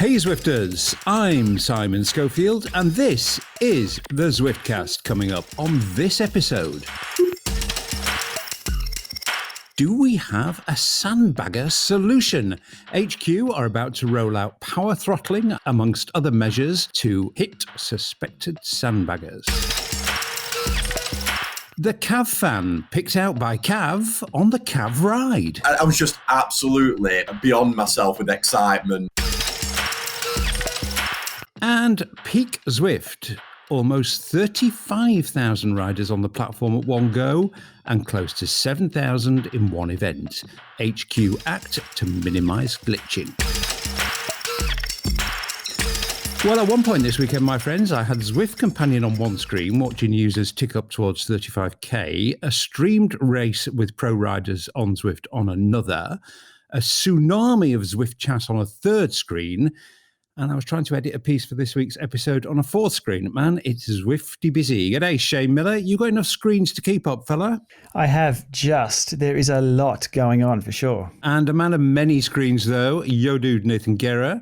Hey Zwifters, I'm Simon Schofield and this is the Zwiftcast. Coming up on this episode, do we have a sandbagger solution? HQ are about to roll out power throttling amongst other measures to hit suspected sandbaggers. The Cav fan picked out by Cav on the Cav ride. I was just absolutely beyond myself with excitement. And Peak Zwift, almost 35,000 riders on the platform at one go and close to 7,000 in one event. HQ act to minimise glitching. Well, at one point this weekend, my friends, I had Zwift Companion on one screen, watching users tick up towards 35k, a streamed race with pro riders on Zwift on another, a tsunami of Zwift chat on a third screen, and I was trying to edit a piece for this week's episode on a fourth screen. Man, it's Zwifty busy. G'day, Shane Miller. You got enough screens to keep up, fella? I have just. There is a lot going on for sure. And a man of many screens, though, yo dude Nathan Guerra.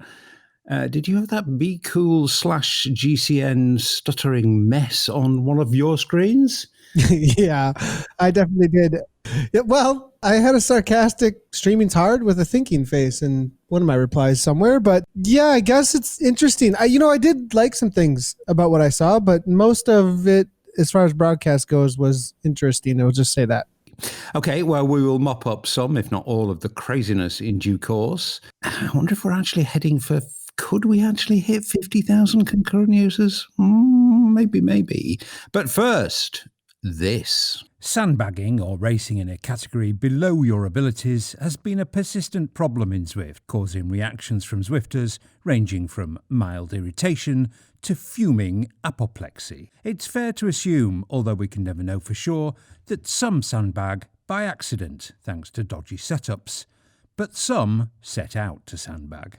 Did you have that Be Cool / GCN stuttering mess on one of your screens? Yeah, I definitely did. Yeah, well, I had a sarcastic streaming's hard with a thinking face in one of my replies somewhere, but yeah, I guess it's interesting. I did like some things about what I saw, but most of it, as far as broadcast goes, was interesting. I'll just say that. Okay, well, we will mop up some, if not all, of the craziness in due course. I wonder if we're actually heading for... Could we actually hit 50,000 concurrent users? Maybe. But first, this. Sandbagging, or racing in a category below your abilities, has been a persistent problem in Zwift, causing reactions from Zwifters ranging from mild irritation to fuming apoplexy. It's fair to assume, although we can never know for sure, that some sandbag by accident, thanks to dodgy setups, but some set out to sandbag.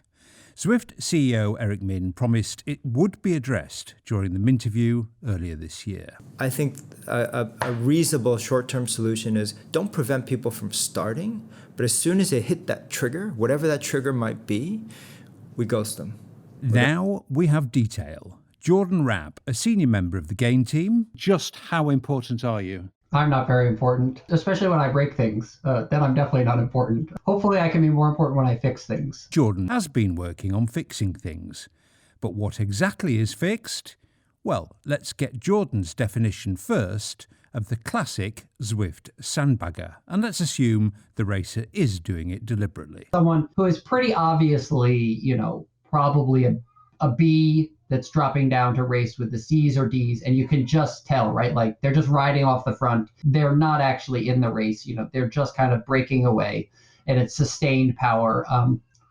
Zwift CEO Eric Min promised it would be addressed during the Minterview earlier this year. I think a reasonable short-term solution is don't prevent people from starting, but as soon as they hit that trigger, whatever that trigger might be, we ghost them. Now we have detail. Jordan Rapp, a senior member of the Gain team. Just how important are you? I'm not very important, especially when I break things. Then I'm definitely not important. Hopefully I can be more important when I fix things. Jordan has been working on fixing things. But what exactly is fixed? Well, let's get Jordan's definition first of the classic Zwift sandbagger. And let's assume the racer is doing it deliberately. Someone who is pretty obviously, probably a B that's dropping down to race with the C's or D's, and you can just tell, right? Like they're just riding off the front. They're not actually in the race. They're just kind of breaking away, and it's sustained power.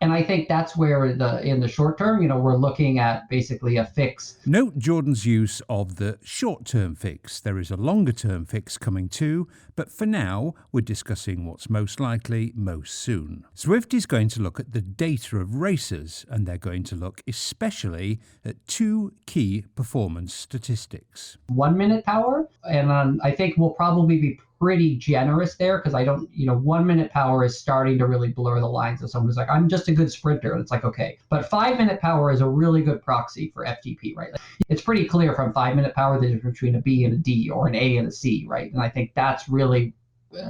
And I think that's where in the short term, we're looking at basically a fix. Note Jordan's use of the short-term fix. There is a longer-term fix coming too, but for now, we're discussing what's most likely most soon. Zwift is going to look at the data of racers, and they're going to look especially at two key performance statistics. 1 minute power, and I think we'll probably be pretty generous there because I don't, 1 minute power is starting to really blur the lines of someone who's like, I'm just a good sprinter. And it's like, okay, but 5 minute power is a really good proxy for FTP, right? Like, it's pretty clear from 5 minute power the difference between a B and a D or an A and a C, right? And I think that's really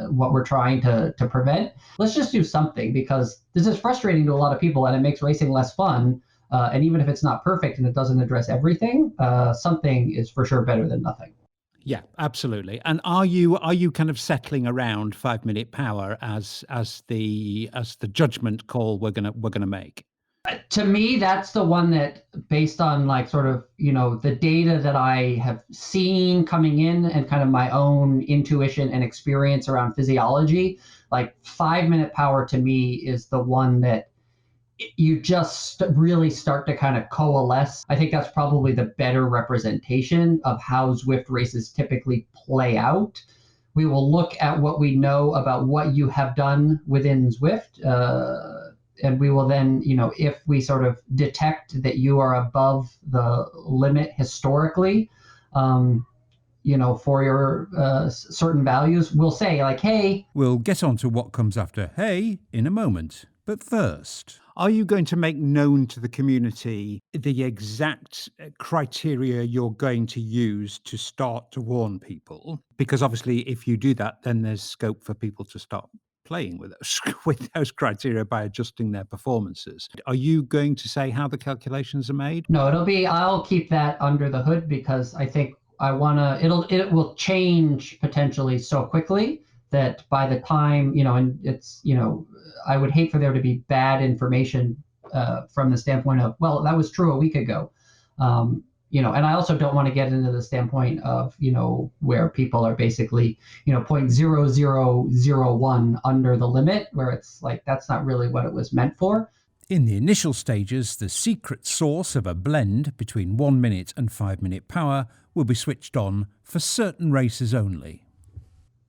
what we're trying to prevent. Let's just do something because this is frustrating to a lot of people and it makes racing less fun. And even if it's not perfect and it doesn't address everything, something is for sure better than nothing. Yeah, absolutely. And are you kind of settling around 5 minute power as the judgment call we're gonna make? To me, that's the one that, based on like sort of the data that I have seen coming in and kind of my own intuition and experience around physiology, like 5 minute power to me is the one that you just really start to kind of coalesce. I think that's probably the better representation of how Zwift races typically play out. We will look at what we know about what you have done within Zwift, and we will then, if we sort of detect that you are above the limit historically, for your certain values, we'll say like, hey. We'll get on to what comes after hey in a moment. But first, are you going to make known to the community the exact criteria you're going to use to start to warn people? Because obviously, if you do that, then there's scope for people to start playing with those criteria by adjusting their performances. Are you going to say how the calculations are made? No, I'll keep that under the hood because I think it will change potentially so quickly that by the time, and it's, I would hate for there to be bad information from the standpoint of, well, that was true a week ago. And I also don't want to get into the standpoint of, where people are basically, 0.0001 under the limit, where it's like, that's not really what it was meant for. In the initial stages, the secret source of a blend between 1 minute and 5 minute power will be switched on for certain races only.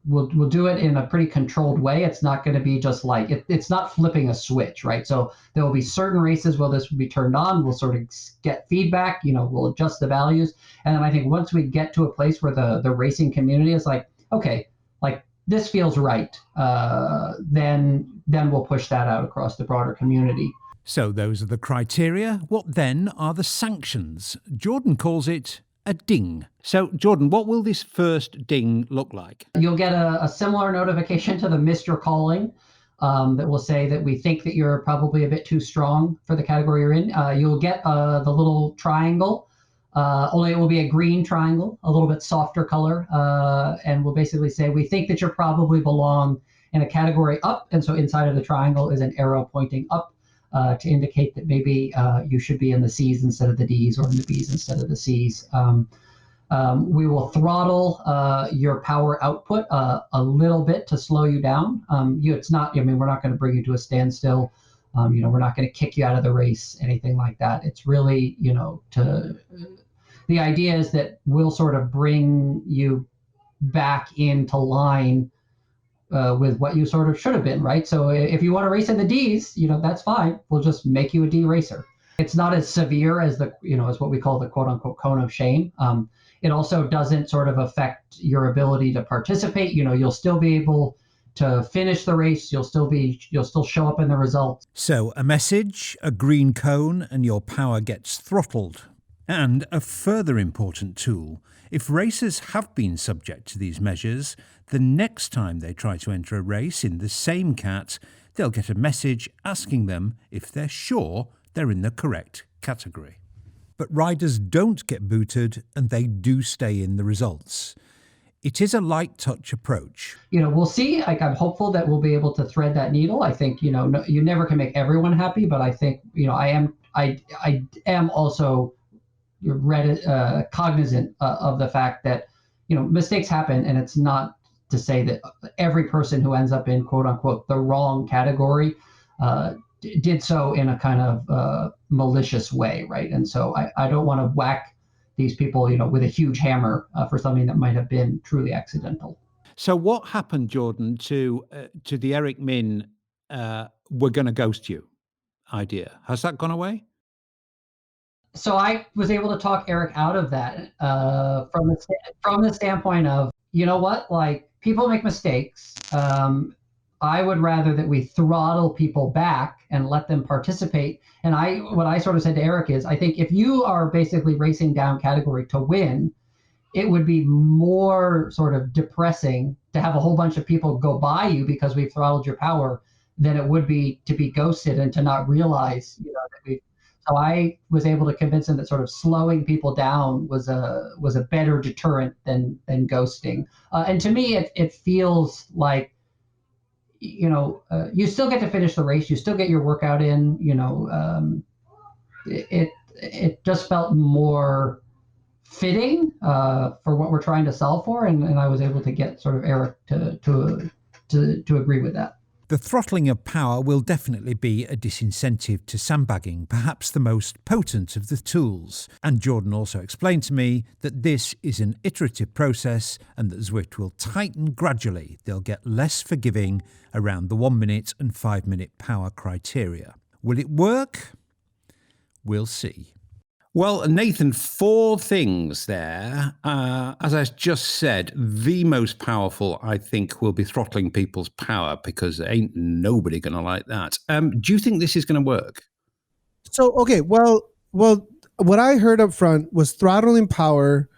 We'll do it in a pretty controlled way. It's not going to be just like, it's not flipping a switch, right? So there will be certain races where this will be turned on. We'll sort of get feedback, we'll adjust the values. And then I think once we get to a place where the racing community is like, okay, like this feels right, then we'll push that out across the broader community. So those are the criteria. What then are the sanctions? Jordan calls it a ding. So, Jordan, what will this first ding look like? You'll get a similar notification to the missed your calling that will say that we think that you're probably a bit too strong for the category you're in. You'll get the little triangle, only it will be a green triangle, a little bit softer color, and will basically say we think that you probably belong in a category up, and so inside of the triangle is an arrow pointing up to indicate that maybe you should be in the C's instead of the D's or in the B's instead of the C's. We will throttle your power output a little bit to slow you down. It's not, we're not going to bring you to a standstill. We're not going to kick you out of the race, anything like that. It's really, the idea is that we'll sort of bring you back into line with what you sort of should have been, right? So if you want to race in the D's, that's fine. We'll just make you a D racer. It's not as severe as as what we call the quote unquote cone of shame. It also doesn't sort of affect your ability to participate. You'll still be able to finish the race. You'll still show up in the results. So a message, a green cone, and your power gets throttled. And a further important tool, if racers have been subject to these measures, the next time they try to enter a race in the same cat, they'll get a message asking them if they're sure they're in the correct category. But riders don't get booted and they do stay in the results. It is a light touch approach. We'll see. I'm hopeful that we'll be able to thread that needle. I think, you never can make everyone happy, but I think, I am also cognizant of the fact that, mistakes happen, and it's not to say that every person who ends up in quote unquote the wrong category did so in a kind of malicious way, right? And so I don't want to whack these people, with a huge hammer for something that might have been truly accidental. So what happened, Jordan, to the Eric Min we're going to ghost you idea? Has that gone away? So I was able to talk Eric out of that from the standpoint of, like people make mistakes. I would rather that we throttle people back and let them participate. And what I sort of said to Eric is, I think if you are basically racing down category to win, it would be more sort of depressing to have a whole bunch of people go by you because we've throttled your power than it would be to be ghosted and to not realize, that we. So I was able to convince him that sort of slowing people down was a better deterrent than ghosting. And to me, it feels like, you still get to finish the race, you still get your workout in. It just felt more fitting for what we're trying to solve for, and I was able to get sort of Eric to agree with that. The throttling of power will definitely be a disincentive to sandbagging, perhaps the most potent of the tools. And Jordan also explained to me that this is an iterative process and that Zwift will tighten gradually. They'll get less forgiving around the 1 minute and 5 minute power criteria. Will it work? We'll see. Well, Nathan, 4 things there. As I just said, the most powerful, I think, will be throttling people's power, because ain't nobody going to like that. Do you think this is going to work? So, okay, well, what I heard up front was throttling power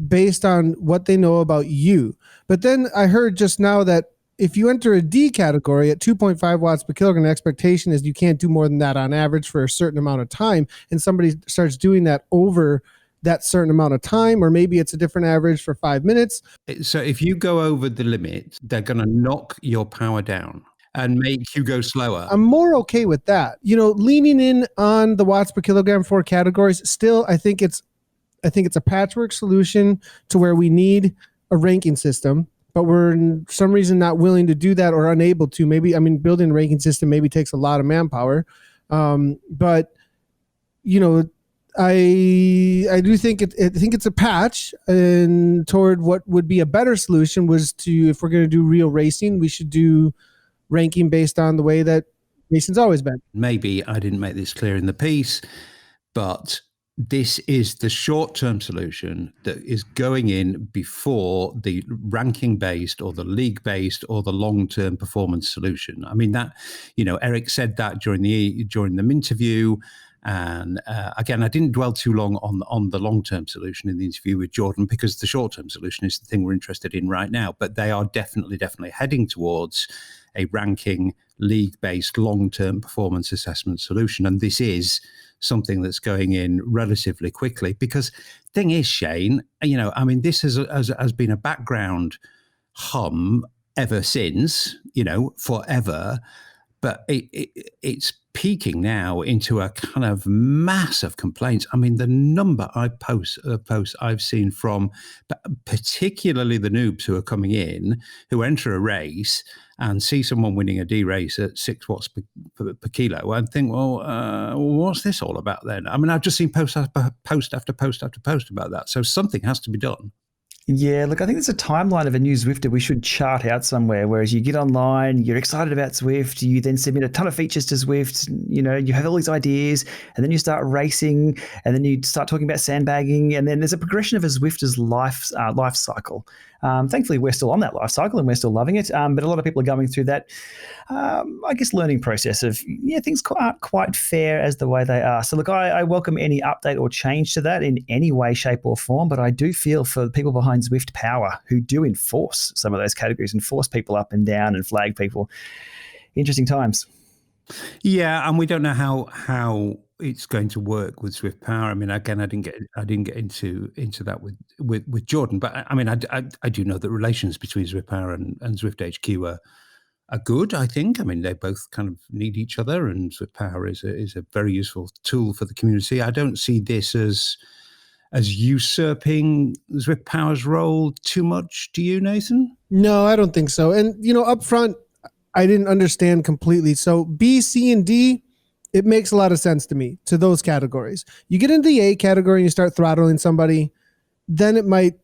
based on what they know about you. But then I heard just now that if you enter a D category at 2.5 watts per kilogram, the expectation is you can't do more than that on average for a certain amount of time. And somebody starts doing that over that certain amount of time, or maybe it's a different average for 5 minutes. So if you go over the limit, they're going to knock your power down and make you go slower. I'm more okay with that. Leaning in on the watts per kilogram for categories, still, I think it's a patchwork solution to where we need a ranking system, but we're for some reason not willing to do that or unable to. Building a ranking system maybe takes a lot of manpower. But I do think it's a patch, and toward what would be a better solution was to, if we're going to do real racing, we should do ranking based on the way that racing's always been. Maybe I didn't make this clear in the piece, but this is the short-term solution that is going in before the ranking-based or the league-based or the long-term performance solution. I mean, that, Eric said that during the interview. And again, I didn't dwell too long on the long-term solution in the interview with Jordan, because the short-term solution is the thing we're interested in right now. But they are definitely heading towards a ranking, league-based, long-term performance assessment solution. And this is something that's going in relatively quickly, because thing is, Shane, this has been a background hum ever since, forever. But it's peaking now into a kind of mass of complaints. I mean, the number of posts I've seen from particularly the noobs who are coming in, who enter a race and see someone winning a D race at 6 watts per kilo, and think, well, what's this all about then? I mean, I've just seen post after post after post after post about that. So something has to be done. Yeah, look, I think there's a timeline of a new Zwifter we should chart out somewhere, whereas you get online, you're excited about Zwift, you then submit a ton of features to Zwift, you have all these ideas, and then you start racing, and then you start talking about sandbagging, and then there's a progression of a Zwifter's life cycle. Thankfully, we're still on that life cycle and we're still loving it, but a lot of people are going through that, learning process of, things aren't quite fair as the way they are. So look, I welcome any update or change to that in any way, shape or form, but I do feel for the people behind Zwift Power who do enforce some of those categories and force people up and down and flag people. Interesting times. Yeah, and we don't know how it's going to work with Zwift Power. I mean, again, I didn't get into that with Jordan, but I mean, I do know that relations between Zwift Power and Zwift HQ are good, I think. I mean, they both kind of need each other, and Zwift Power is a very useful tool for the community. I don't see this as usurping Zwift Power's role too much. Do you, Nathan? No, I don't think so. And, up front, I didn't understand completely. So B, C, and D, it makes a lot of sense to me, to those categories. You get into the A category and you start throttling somebody, then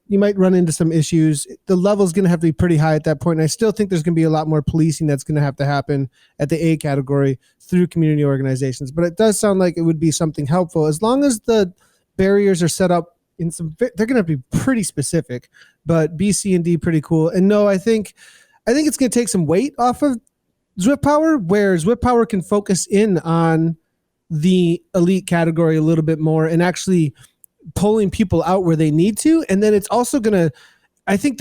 you might run into some issues. The level's going to have to be pretty high at that point. And I still think there's going to be a lot more policing that's going to have to happen at the A category through community organizations. But it does sound like it would be something helpful, as long as the barriers are set up in they're going to be pretty specific, but B, C, and D pretty cool. And no, I think it's going to take some weight off of Zwift Power, where Zwift Power can focus in on the elite category a little bit more and actually pulling people out where they need to. And then it's also going to, I think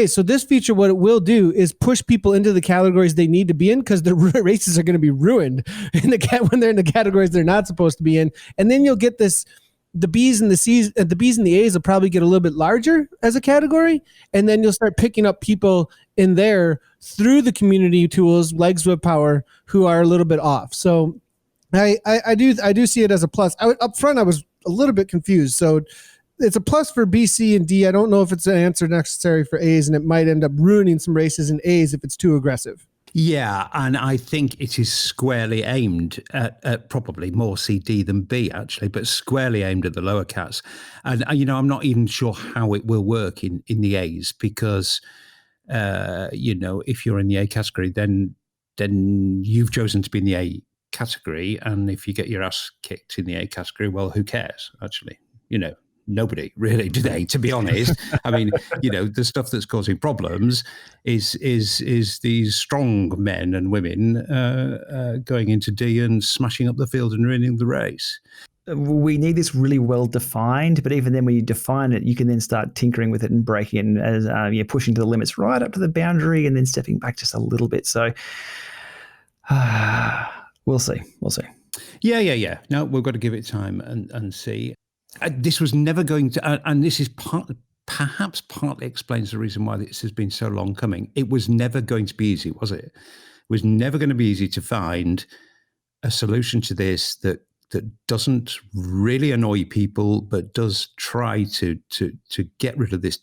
so this feature, what it will do is push people into the categories they need to be in, because the races are going to be ruined when they're in the categories they're not supposed to be in. And then you'll get the B's and the C's, the B's and the A's will probably get a little bit larger as a category. And then you'll start picking up people in there through the community tools like Zwift Power who are a little bit off. So I do see it as a plus. Up front, I was a little bit confused. So it's a plus for B, C, and D. I don't know if it's an answer necessary for A's, and it might end up ruining some races in A's if it's too aggressive. Yeah, and I think it is squarely aimed at probably more CD than B, actually, but squarely aimed at the lower cats. And, I'm not even sure how it will work in the A's, because, if you're in the A category, then you've chosen to be in the A category, and if you get your ass kicked in the A category, well, who cares? Actually, nobody really, do they? To be honest, I mean, the stuff that's causing problems is these strong men and women going into D and smashing up the field and ruining the race. We need this really well defined, but even then, when you define it, you can then start tinkering with it and breaking it, as you're pushing to the limits right up to the boundary, and then stepping back just a little bit. So we'll see. Yeah. No, we've got to give it time and see. This was never going to, and this is perhaps partly explains the reason why this has been so long coming. It was never going to be easy, was it? It was never going to be easy to find a solution to this that doesn't really annoy people, but does try to get rid of this,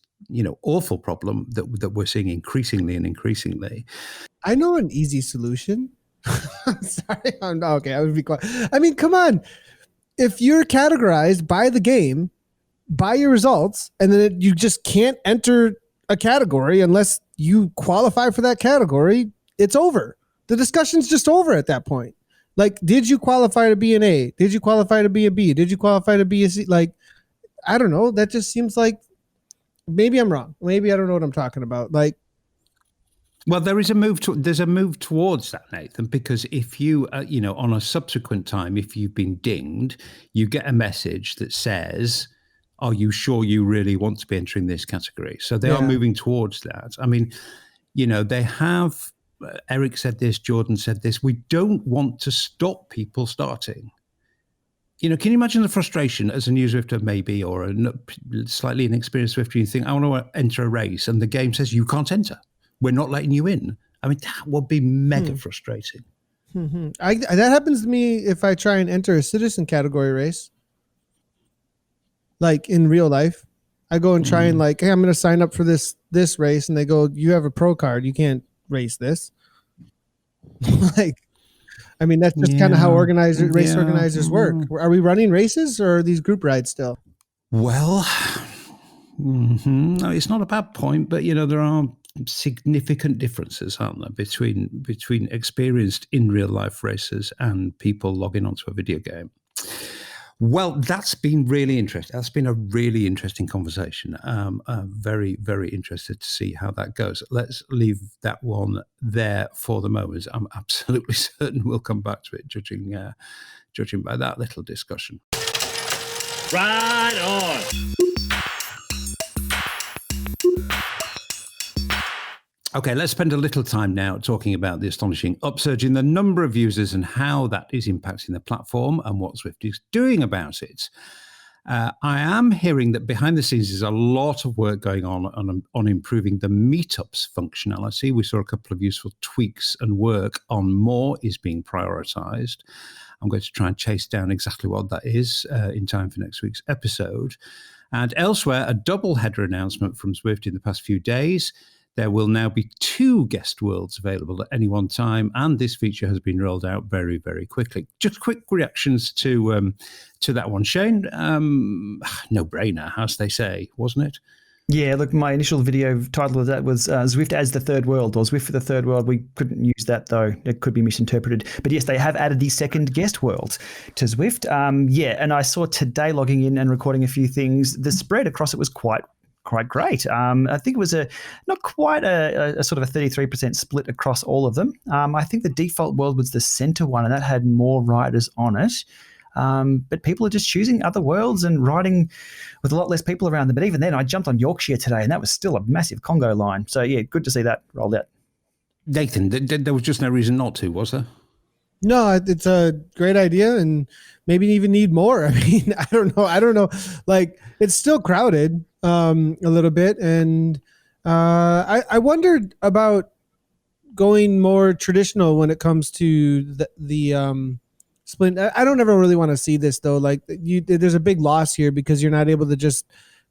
awful problem that we're seeing increasingly. I know an easy solution. I'm sorry. Okay, I would be quiet. I mean, come on. If you're categorized by the game, by your results, and then you just can't enter a category unless you qualify for that category, it's over. The discussion's just over at that point. Like, did you qualify to be an A? Did you qualify to be a B? Did you qualify to be a C? Like, I don't know. That just seems like, maybe I'm wrong. Maybe I don't know what I'm talking about. Like, well, there's a move towards that, Nathan, because if you, on a subsequent time, if you've been dinged, you get a message that says, are you sure you really want to be entering this category? So they are moving towards that. I mean, they have, Eric said this, Jordan said this, we don't want to stop people starting. Can you imagine the frustration as a new Zwifter maybe, or a slightly inexperienced Zwifter, you think, I want to enter a race, and the game says you can't enter. We're not letting you in. I mean, that would be mega frustrating. Mm-hmm. That happens to me if I try and enter a citizen category race. Like in real life, I go and try and hey, I'm going to sign up for this race. And they go, you have a pro card. You can't race this. I mean, that's just kind of how race organizers work. Are we running races, or are these group rides still? Well, no, it's not a bad point, but there are significant differences, aren't there, between experienced in real life racers and people logging onto a video game. Well, that's been really interesting. That's been a really interesting conversation. Very, very interested to see how that goes. Let's leave that one there for the moment. I'm absolutely certain we'll come back to it, judging by that little discussion. Right on. Okay, let's spend a little time now talking about the astonishing upsurge in the number of users and how that is impacting the platform and what Zwifty is doing about it. I am hearing that behind the scenes there's a lot of work going on improving the meetups functionality. We saw a couple of useful tweaks, and work on more is being prioritized. I'm going to try and chase down exactly what that is in time for next week's episode. And elsewhere, a double header announcement from Zwifty in the past few days. There will now be 2 guest worlds available at any one time, and this feature has been rolled out very, very quickly. Just quick reactions to that one, Shane. No brainer, as they say, wasn't it? Yeah, look, my initial video title of that was Zwift as the third world, or Zwift for the third world. We couldn't use that, though. It could be misinterpreted. But yes, they have added the second guest world to Zwift. And I saw today, logging in and recording a few things, the spread across it was quite great. I think it was not quite a sort of a 33% split across all of them. I think the default world was the center one, and that had more riders on it. But people are just choosing other worlds and riding with a lot less people around them. But even then, I jumped on Yorkshire today, and that was still a massive Congo line. So yeah, good to see that rolled out. Nathan, there was just no reason not to, was there? No, it's a great idea, and maybe even need more. I mean, I don't know. Like, it's still crowded a little bit, and I wondered about going more traditional when it comes to the splint. I don't ever really want to see this, though. Like, there's a big loss here because you're not able to just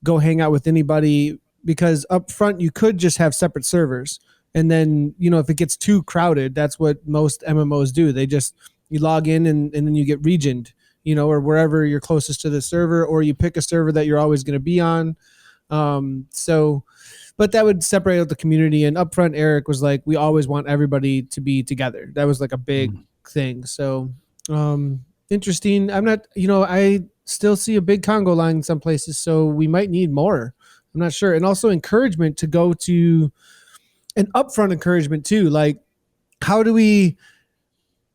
go hang out with anybody, because up front you could just have separate servers. And then, if it gets too crowded, that's what most MMOs do. You log in and then you get regioned, or wherever you're closest to the server, or you pick a server that you're always going to be on. But that would separate out the community. And upfront, Eric was like, we always want everybody to be together. That was like a big thing. So Interesting. I'm not, I still see a big Congo line in some places, so we might need more. I'm not sure. And also encouragement to go to an upfront encouragement too. Like, how do we,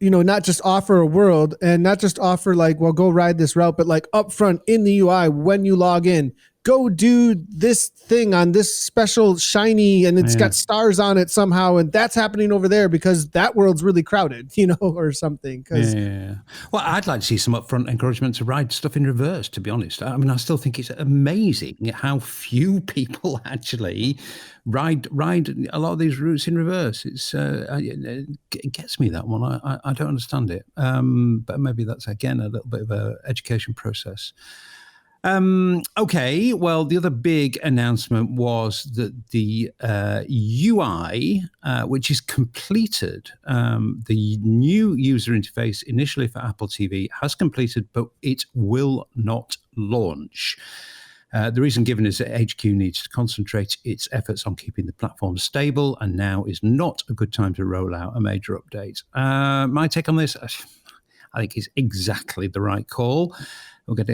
not just offer a world and not just offer like, well, go ride this route, but like upfront in the UI when you log in, go do this thing on this special shiny and it's got stars on it somehow. And that's happening over there because that world's really crowded, or something. Yeah. Well, I'd like to see some upfront encouragement to ride stuff in reverse, to be honest. I mean, I still think it's amazing how few people actually ride a lot of these routes in reverse. It gets me, that one. I don't understand it. But maybe that's, again, a little bit of an education process. Okay, well, the other big announcement was that the UI, which is completed, the new user interface initially for Apple TV has completed, but it will not launch. The reason given is that HQ needs to concentrate its efforts on keeping the platform stable, and now is not a good time to roll out a major update. My take on this, I think, is exactly the right call. We're going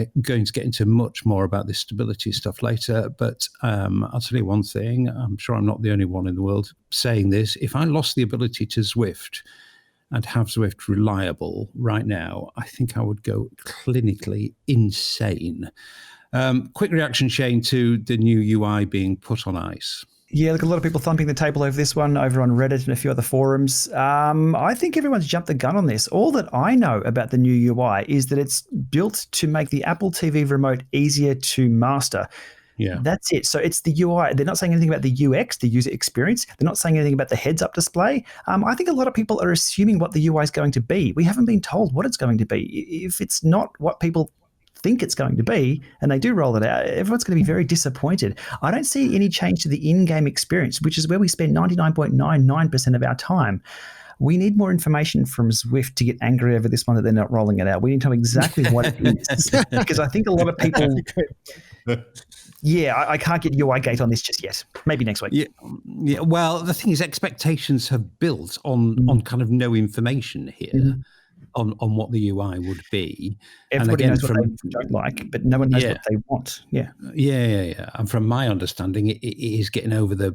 to get into much more about this stability stuff later, but I'll tell you one thing. I'm sure I'm not the only one in the world saying this. If I lost the ability to Zwift and have Zwift reliable right now, I think I would go clinically insane. Quick reaction, Shane, to the new UI being put on ice. Yeah, look, a lot of people thumping the table over this one over on Reddit and a few other forums. I think everyone's jumped the gun on this. All that I know about the new UI is that it's built to make the Apple TV remote easier to master. Yeah, that's it. So it's the UI. They're not saying anything about the UX, the user experience. They're not saying anything about the heads-up display. I think a lot of people are assuming what the UI is going to be. We haven't been told what it's going to be. If it's not what people think it's going to be, and they do roll it out, everyone's going to be very disappointed. I don't see any change to the in-game experience, which is where we spend 99.99% of our time. We need more information from Zwift to get angry over this one that they're not rolling it out. We need to know exactly what it is, because I think a lot of people... Yeah, I can't get UI gate on this just yet. Maybe next week. Yeah. Well, the thing is, expectations have built on kind of no information here. Mm-hmm. On what the UI would be. Everybody knows what they don't like, but no one knows what they want. Yeah. And from my understanding, it is getting over the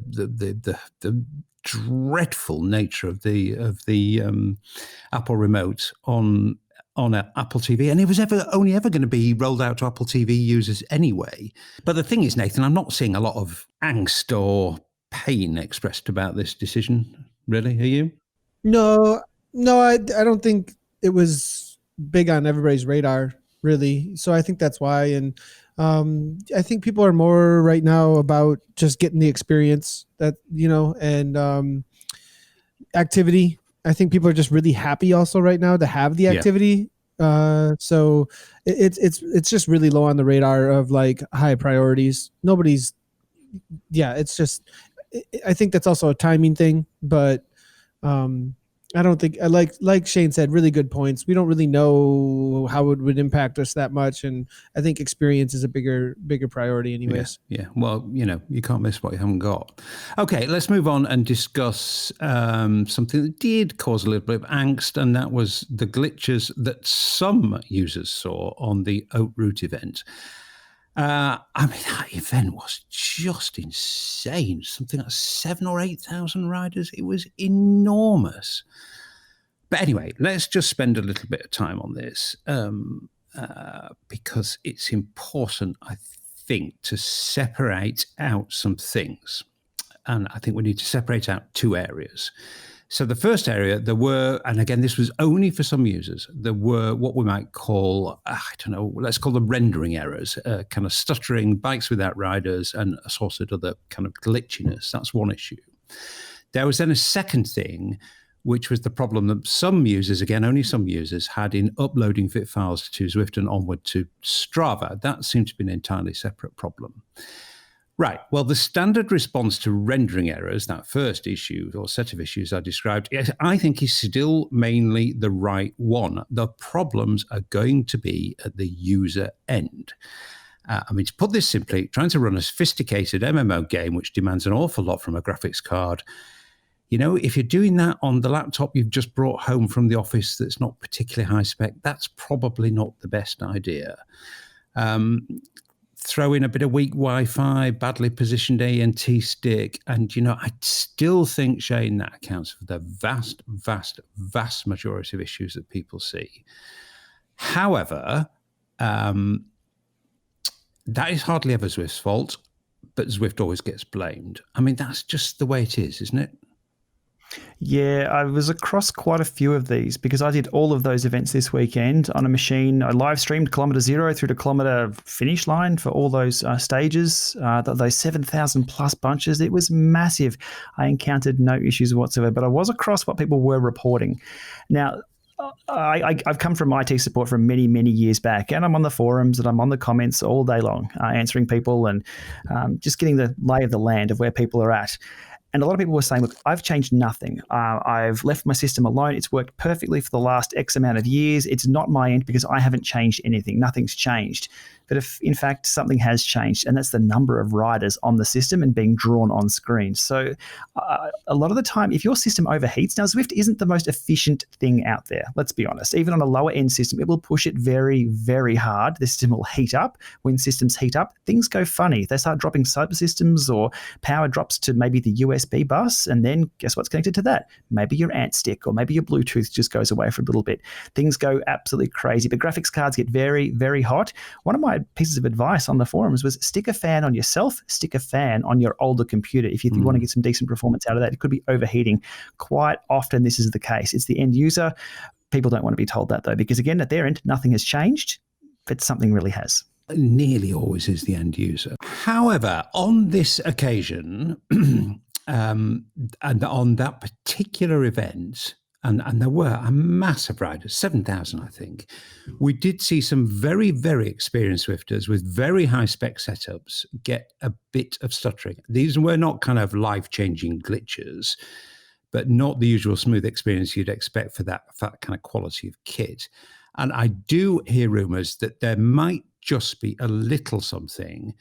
dreadful nature of the Apple remote on Apple TV, and it was only ever going to be rolled out to Apple TV users anyway. But the thing is, Nathan, I'm not seeing a lot of angst or pain expressed about this decision. Really, are you? No, I don't think it was big on everybody's radar, really. So I think that's why. And I think people are more right now about just getting the experience that, and activity. I think people are just really happy also right now to have the activity. So it's just really low on the radar of like high priorities. It's just, I think that's also a timing thing, but I don't think, like Shane said, really good points. We don't really know how it would impact us that much, and I think experience is a bigger priority anyways. Yeah. Well, you can't miss what you haven't got. Okay, let's move on and discuss something that did cause a little bit of angst, and that was the glitches that some users saw on the Oat Route event. That event was just insane. Something like 7,000 or 8,000 riders. It was enormous. But anyway, let's just spend a little bit of time on this because it's important, I think, to separate out some things. And I think we need to separate out two areas. So the first area, there were, and again, this was only for some users, there were what we might call, let's call them rendering errors, kind of stuttering, bikes without riders, and a sort of other kind of glitchiness. That's one issue. There was then a second thing, which was the problem that some users, again, only some users, had in uploading fit files to Zwift and onward to Strava. That seemed to be an entirely separate problem. Right. Well, the standard response to rendering errors, that first issue or set of issues I described, I think is still mainly the right one. The problems are going to be at the user end. To put this simply, trying to run a sophisticated MMO game, which demands an awful lot from a graphics card, If you're doing that on the laptop you've just brought home from the office that's not particularly high spec, that's probably not the best idea. Throw in a bit of weak Wi-Fi, badly positioned ANT stick, and I still think, Shane, that accounts for the vast, vast, vast majority of issues that people see. However, that is hardly ever Zwift's fault, but Zwift always gets blamed. I mean, that's just the way it is, isn't it? Yeah, I was across quite a few of these because I did all of those events this weekend on a machine. I live streamed kilometre 0 through to kilometre finish line for all those stages, those 7,000 plus bunches. It was massive. I encountered no issues whatsoever, but I was across what people were reporting. Now, I've come from IT support from many, many years back, and I'm on the forums and I'm on the comments all day long, answering people and just getting the lay of the land of where people are at. And a lot of people were saying, look, I've changed nothing. I've left my system alone. It's worked perfectly for the last X amount of years. It's not my end because I haven't changed anything. Nothing's changed. But if, in fact, something has changed, and that's the number of riders on the system and being drawn on screen. So a lot of the time, if your system overheats, now Zwift isn't the most efficient thing out there, let's be honest. Even on a lower end system, it will push it very, very hard. The system will heat up. When systems heat up, things go funny. They start dropping subsystems, or power drops to maybe the USB bus, and then guess what's connected to that? Maybe your ANT stick, or maybe your Bluetooth just goes away for a little bit. Things go absolutely crazy. But graphics cards get very, very hot. One of my pieces of advice on the forums was stick a fan on yourself, stick a fan on your older computer. If you want to get some decent performance out of that, it could be overheating. Quite often this is the case. It's the end user. People don't want to be told that though, because again, at their end, nothing has changed, but something really has. Nearly always is the end user. However, on this occasion, and on that particular event, and there were a mass of riders, 7,000, I think. We did see some very, very experienced Zwifters with very high-spec setups get a bit of stuttering. These were not kind of life-changing glitches, but not the usual smooth experience you'd expect for that kind of quality of kit. And I do hear rumours that there might just be a little something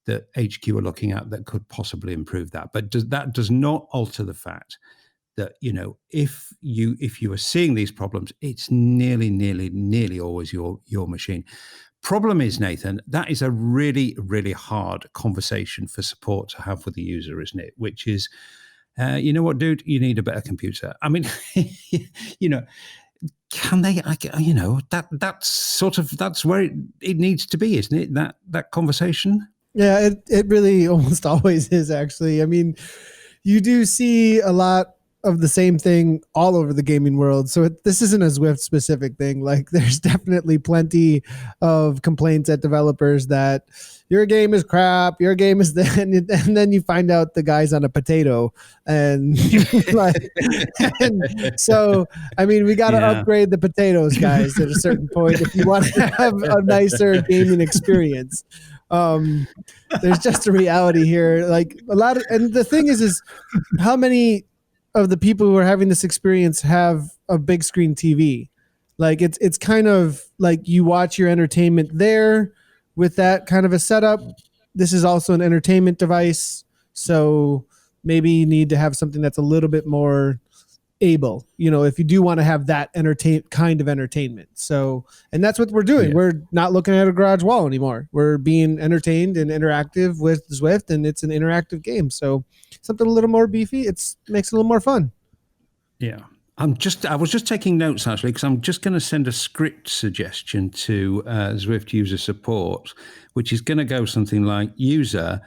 that HQ are looking at that could possibly improve that. But that does not alter the fact that, if you are seeing these problems, it's nearly always your machine. Problem is, Nathan, that is a really, really hard conversation for support to have with the user, isn't it? Which is, you know what, dude, you need a better computer. I mean, can they, that's where it needs to be, isn't it? That conversation? Yeah, it really almost always is, actually. I mean, you do see a lot of the same thing all over the gaming world. So this isn't a Zwift specific thing. Like, there's definitely plenty of complaints at developers that your game is crap, your game is then, and then you find out the guy's on a potato. And so, I mean, we got to upgrade the potatoes, guys, at a certain point if you want to have a nicer gaming experience. There's just a reality here. Like, a lot of, and the thing is how many of the people who are having this experience have a big screen TV? Like, it's kind of like you watch your entertainment there with that kind of a setup. This is also an entertainment device, so maybe you need to have something that's a little bit more able, if you do want to have that kind of entertainment. So, and that's what we're doing. Yeah. We're not looking at a garage wall anymore. We're being entertained and interactive with Zwift, and it's an interactive game. So something a little more beefy, makes it a little more fun. Yeah. I was just taking notes, actually, because I'm just going to send a script suggestion to Zwift user support, which is going to go something like, user,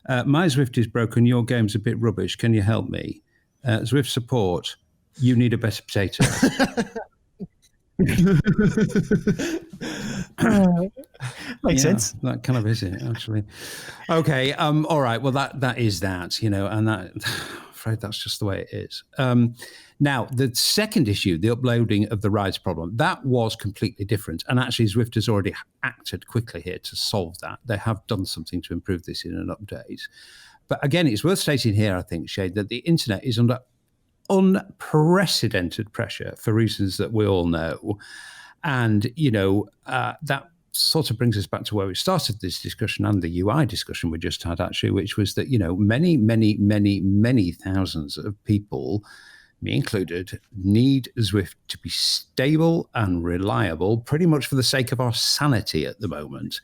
my Zwift is broken, your game's a bit rubbish, can you help me? Zwift support, you need a better potato. Makes sense. That kind of is it, actually. Okay. All right. Well, that is that, and that, I'm afraid that's just the way it is. Now, the second issue, the uploading of the rides problem, that was completely different. And actually, Zwift has already acted quickly here to solve that. They have done something to improve this in an update. But again, it's worth stating here, I think, Shade, that the internet is under unprecedented pressure for reasons that we all know. And, that sort of brings us back to where we started this discussion and the UI discussion we just had, actually, which was that, many thousands of people, me included, need Zwift to be stable and reliable pretty much for the sake of our sanity at the moment.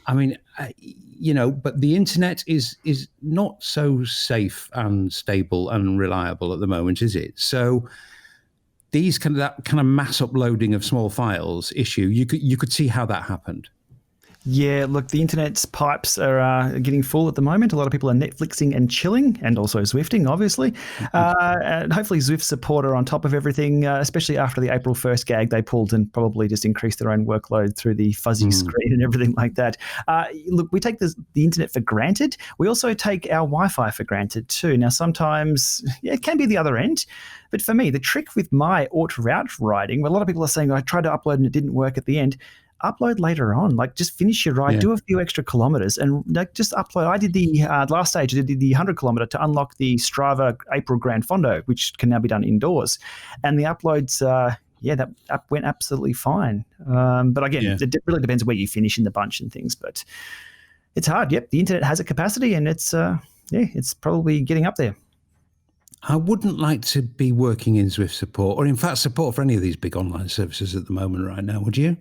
I mean, but the internet is not so safe and stable and reliable at the moment, is it? So that kind of mass uploading of small files issue, you could see how that happened. Yeah, look, the internet's pipes are getting full at the moment. A lot of people are Netflixing and chilling, and also Zwifting, obviously. And hopefully Zwift support are on top of everything, especially after the April 1st gag they pulled and probably just increased their own workload through the fuzzy screen and everything like that. Look, we take the internet for granted. We also take our Wi-Fi for granted too. Now, sometimes it can be the other end. But for me, the trick with my auto route riding, where a lot of people are saying, I tried to upload and it didn't work at the end, upload later on. Like, just finish your ride, do a few extra kilometers, and just upload. I did the last stage, I did the 100-kilometer to unlock the Strava April Grand Fondo, which can now be done indoors. And the uploads, that went absolutely fine. But again, it really depends where you finish in the bunch and things. But it's hard. Yep, the internet has a capacity, and it's probably getting up there. I wouldn't like to be working in Zwift support, or in fact support for any of these big online services at the moment right now, would you?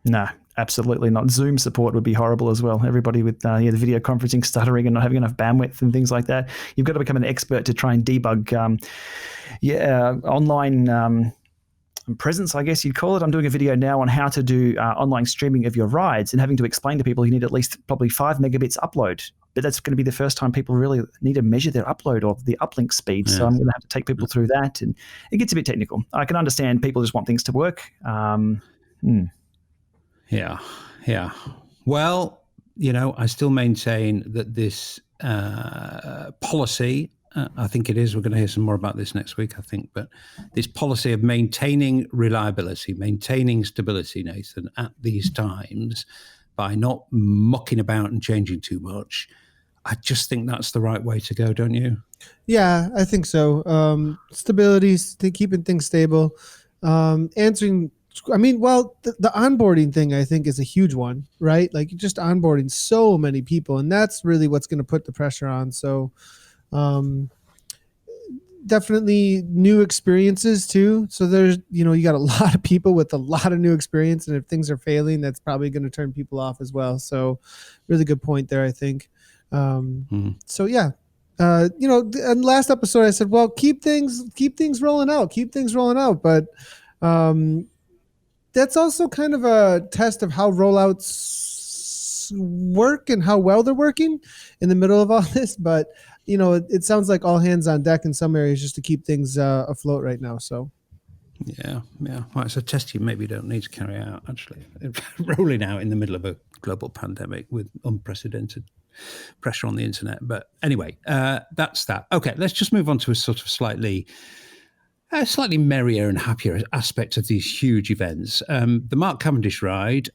No, absolutely not. Zoom support would be horrible as well. Everybody with the video conferencing stuttering and not having enough bandwidth and things like that. You've got to become an expert to try and debug online presence, I guess you'd call it. I'm doing a video now on how to do online streaming of your rides, and having to explain to people you need at least probably 5 megabits upload. But that's going to be the first time people really need to measure their upload or the uplink speed. So I'm going to have to take people through that, and it gets a bit technical. I can understand people just want things to work. Yeah. Well, I still maintain that this policy, I think it is, we're going to hear some more about this next week, I think, but this policy of maintaining reliability, maintaining stability, Nathan, at these times by not mucking about and changing too much, I just think that's the right way to go, don't you? Yeah, I think so. Stability, keeping things stable, answering. I mean, well, the onboarding thing, I think, is a huge one, right? Like, you're just onboarding so many people, and that's really what's going to put the pressure on. So definitely new experiences too. So there's, you got a lot of people with a lot of new experience, and if things are failing, that's probably going to turn people off as well. So really good point there, I think. So yeah. And last episode I said, well, keep things rolling out. But that's also kind of a test of how rollouts work and how well they're working in the middle of all this. But, it sounds like all hands on deck in some areas just to keep things afloat right now. So. Yeah. Well, it's a test you maybe don't need to carry out, actually. Rolling out in the middle of a global pandemic with unprecedented pressure on the internet. But anyway, that's that. Okay, let's just move on to a sort of slightly merrier and happier aspect of these huge events. The Mark Cavendish ride,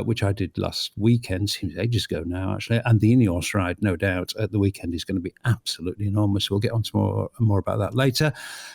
which I did last weekend, seems ages ago now, actually, and the Ineos ride, no doubt, at the weekend is going to be absolutely enormous. We'll get on to more about that later.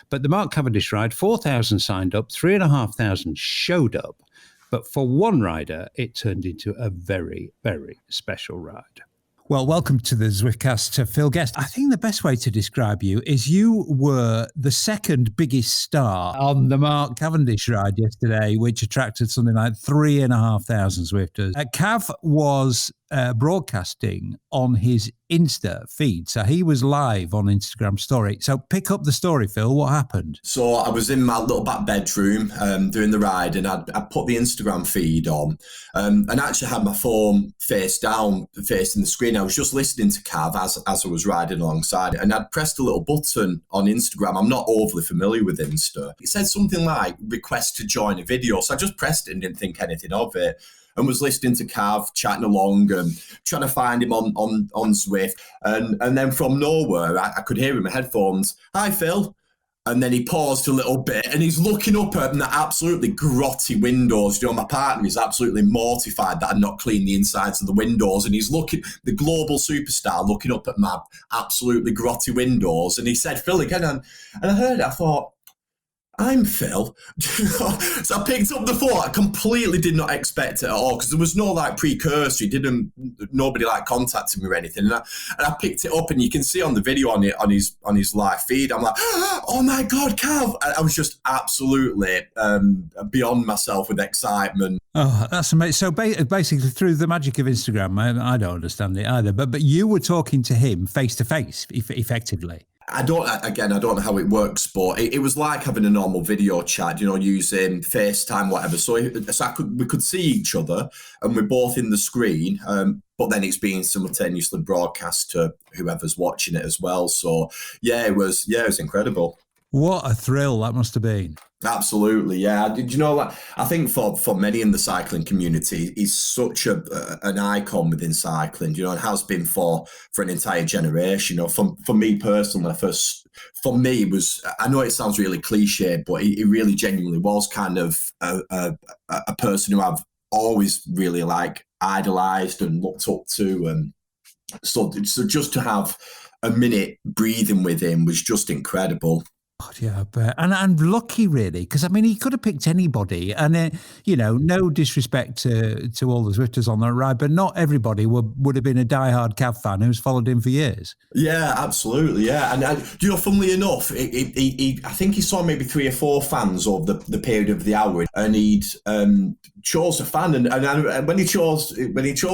But the Mark Cavendish ride, 4,000 signed up, 3,500 showed up. But for one rider, it turned into a very, very special ride. Well, welcome to the Zwiftcast, Phil Guest. I think the best way to describe you is you were the second biggest star on the Mark Cavendish ride yesterday, which attracted something like 3,500 Zwifters. Cav was broadcasting on his Insta feed. So he was live on Instagram story. So pick up the story, Phil. What happened? So I was in my little back bedroom doing the ride, and I put the Instagram feed on and actually had my phone face down, facing the screen. I was just listening to Cav as I was riding alongside it, and I'd pressed a little button on Instagram. I'm not overly familiar with Insta. It said something like request to join a video. So I just pressed it and didn't think anything of it, and was listening to Cav, chatting along and trying to find him on Zwift. And then from nowhere, I could hear him in my headphones, "Hi, Phil." And then he paused a little bit and he's looking up at the absolutely grotty windows. My partner is absolutely mortified that I'd not cleaned the insides of the windows. And he's looking, the global superstar, looking up at my absolutely grotty windows. And he said, "Phil, again." And I heard it, I thought, I'm Phil. So I picked up the phone. I completely did not expect it at all because there was no like precursor. Nobody like contacted me or anything. And I picked it up, and you can see on the video on his live feed. I'm like, oh my God, Cav! I was just absolutely beyond myself with excitement. Oh, that's amazing. So basically, through the magic of Instagram, I don't understand it either. But you were talking to him face to face, effectively. I don't know how it works, but it was like having a normal video chat, using FaceTime, whatever. So we could see each other, and we're both in the screen, but then it's being simultaneously broadcast to whoever's watching it as well. So it was incredible. What a thrill that must have been. Absolutely, yeah. I think for many in the cycling community, he's such an icon within cycling, and has been for an entire generation. For me personally, it was, I know it sounds really cliche, but he really genuinely was kind of a person who I've always really idolized and looked up to. And so just to have a minute breathing with him was just incredible. God, yeah, I bet. And lucky, really, because, I mean, he could have picked anybody. And, no disrespect to all the Zwifters on that ride, but not everybody would have been a diehard Cav fan who's followed him for years. Yeah, absolutely, yeah. And funnily enough, I think he saw maybe 3 or 4 fans over the period of the hour, and he'd chose a fan. And when he chose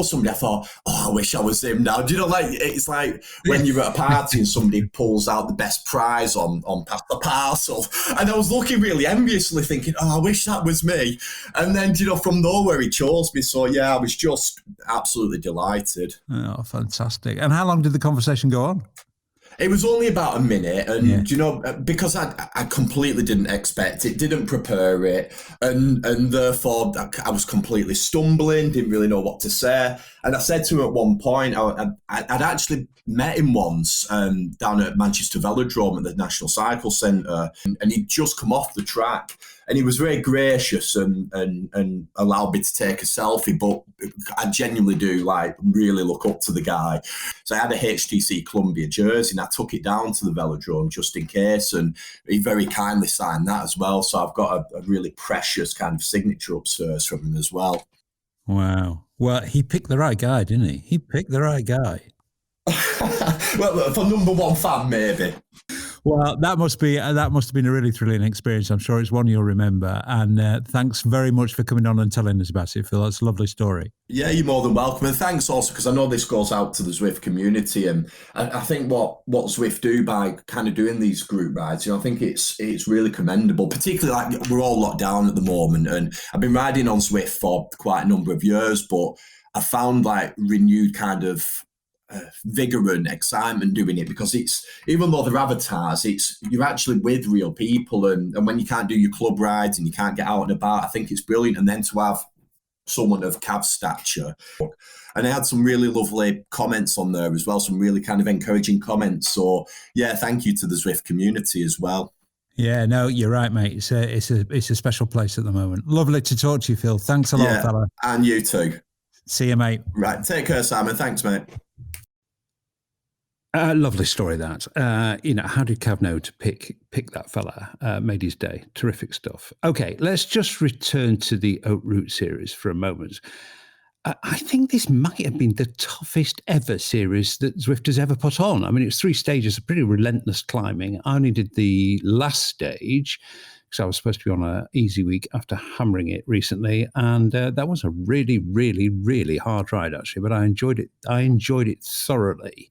somebody, I thought, I wish I was him now. It's like when you're at a party and somebody pulls out the best prize on Pass the Parcel. And I was looking really enviously thinking, I wish that was me. And then, from nowhere he chose me. So, yeah, I was just absolutely delighted. Oh, fantastic. And how long did the conversation go on? It was only about a minute, and because I completely didn't expect it, didn't prepare it, and therefore I was completely stumbling, didn't really know what to say. And I said to him at one point, I'd actually met him once down at Manchester Velodrome at the National Cycle Centre, and he'd just come off the track. And he was very gracious and allowed me to take a selfie, but I genuinely do really look up to the guy. So I had a HTC Columbia jersey, and I took it down to the velodrome just in case, and he very kindly signed that as well. So I've got a really precious kind of signature upstairs from him as well. Wow. Well, he picked the right guy, didn't he? He picked the right guy. Well, for number one fan, maybe. Well, that must have been a really thrilling experience. I'm sure it's one you'll remember. And thanks very much for coming on and telling us about it, Phil. That's a lovely story. Yeah, you're more than welcome. And thanks also, because I know this goes out to the Zwift community. And I think what Zwift do by kind of doing these group rides, I think it's really commendable, particularly we're all locked down at the moment. And I've been riding on Zwift for quite a number of years, but I found renewed kind of vigor and excitement doing it, because it's, even though they're avatars, you're actually with real people, and when you can't do your club rides and you can't get out and about, I think it's brilliant. And then to have someone of Cav's stature, and I had some really lovely comments on there as well, some really kind of encouraging comments. So yeah, thank you to the Zwift community as well. Yeah, no, you're right, mate. It's a special place at the moment. Lovely to talk to you, Phil. Thanks a lot, fella. And you too. See you, mate. Right, take care, Simon. Thanks, mate. Lovely story, that. How did Cav know to pick that fella? Made his day. Terrific stuff. Okay, let's just return to the Oat Route series for a moment. I think this might have been the toughest ever series that Zwift has ever put on. I mean, it was 3 stages of pretty relentless climbing. I only did the last stage because I was supposed to be on an easy week after hammering it recently. And that was a really, really, really hard ride, actually. But I enjoyed it. I enjoyed it thoroughly.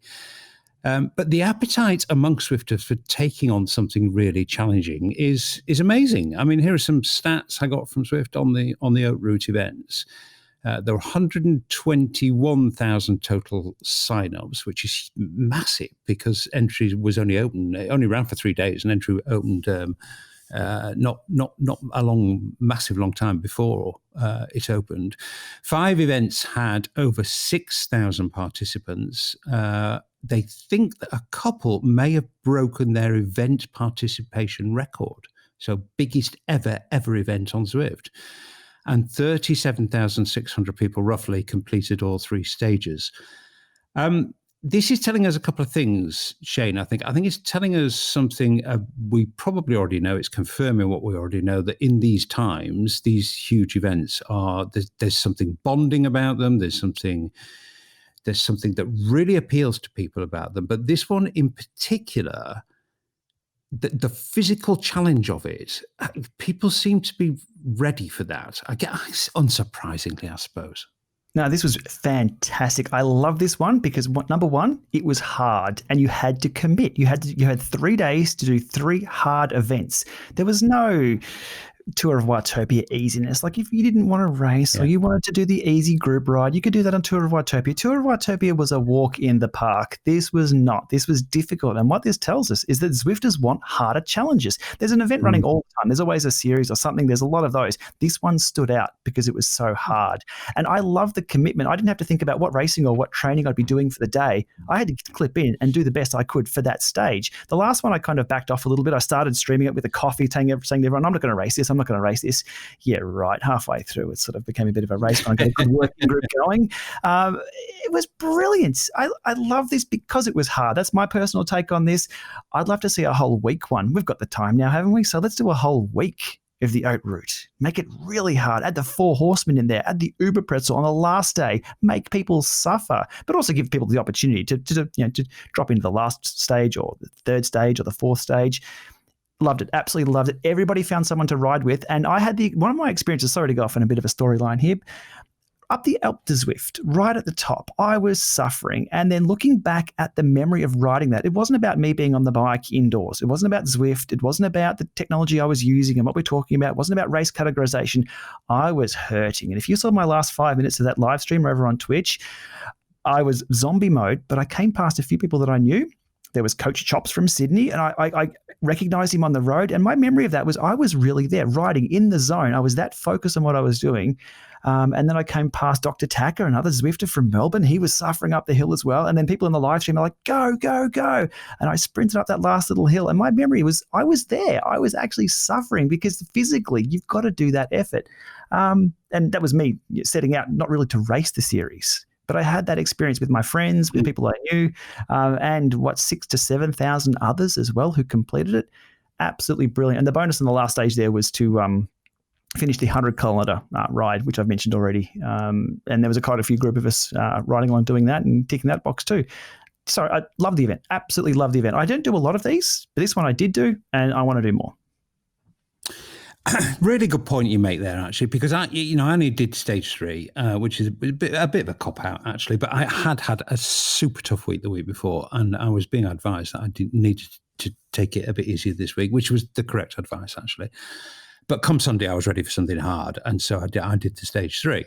But the appetite amongst Zwifters for taking on something really challenging is amazing. I mean, here are some stats I got from Zwift on the Oat Route events. There were 121,000 total sign-ups, which is massive because entry was only open. It only ran for 3 days, and entry opened not a massive long time before it opened. 5 events had over 6,000 participants. They think that a couple may have broken their event participation record. So biggest ever event on Zwift. And 37,600 people roughly completed all 3 stages. this is telling us a couple of things, Shane. I think it's telling us something we probably already know. It's confirming what we already know, that in these times, these huge events there's something bonding about them. There's something that really appeals to people about them. But this one in particular, the physical challenge of it, people seem to be ready for that. I guess, unsurprisingly, I suppose. No, this was fantastic. I love this one because number one, it was hard and you had to commit. You had 3 days to do 3 hard events. There was no Tour of Watopia easiness. Like if you didn't want to race or you wanted to do the easy group ride, you could do that on Tour of Watopia. Tour of Watopia was a walk in the park. This was not. This was difficult. And what this tells us is that Zwifters want harder challenges. There's an event running all the time. There's always a series or something. There's a lot of those. This one stood out because it was so hard. And I love the commitment. I didn't have to think about what racing or what training I'd be doing for the day. I had to clip in and do the best I could for that stage. The last one I kind of backed off a little bit. I started streaming it with a coffee, saying to everyone, I'm not going to race this. I'm not going to race this. Yeah, right. Halfway through, it sort of became a bit of a race when I got a good working group going. It was brilliant. I love this because it was hard. That's my personal take on this. I'd love to see a whole week one. We've got the time now, haven't we? So let's do a whole week of the oat route. Make it really hard. Add the 4 horsemen in there. Add the Uber pretzel on the last day. Make people suffer, but also give people the opportunity to drop into the last stage or the 3rd stage or the 4th stage. Loved it. Absolutely loved it. Everybody found someone to ride with. And I had one of my experiences, sorry to go off on a bit of a storyline here, up the Alpe de Zwift, right at the top, I was suffering. And then looking back at the memory of riding that, it wasn't about me being on the bike indoors. It wasn't about Zwift. It wasn't about the technology I was using and what we're talking about. It wasn't about race categorization. I was hurting. And if you saw my last 5 minutes of that live stream over on Twitch, I was zombie mode, but I came past a few people that I knew. There was Coach Chops from Sydney, and I recognized him on the road. And my memory of that was I was really there, riding in the zone. I was that focused on what I was doing. And then I came past Dr. Tacker, another Zwifter from Melbourne. He was suffering up the hill as well. And then people in the live stream are like, go, go, go. And I sprinted up that last little hill. And my memory was I was there. I was actually suffering because physically you've got to do that effort. And that was me setting out not really to race the series. But I had that experience with my friends, with people I knew, and 6,000 to 7,000 others as well who completed it. Absolutely brilliant. And the bonus in the last stage there was to finish the 100-kilometer ride, which I've mentioned already. And there was quite a few group of us riding along doing that and ticking that box too. So I love the event. Absolutely love the event. I don't do a lot of these, but this one I did do, and I want to do more. Really good point you make there, actually, because I only did stage 3, which is a bit of a cop-out, actually, but I had a super tough week the week before, and I was being advised that I needed to take it a bit easier this week, which was the correct advice, actually. But come Sunday, I was ready for something hard, and so I did the stage 3.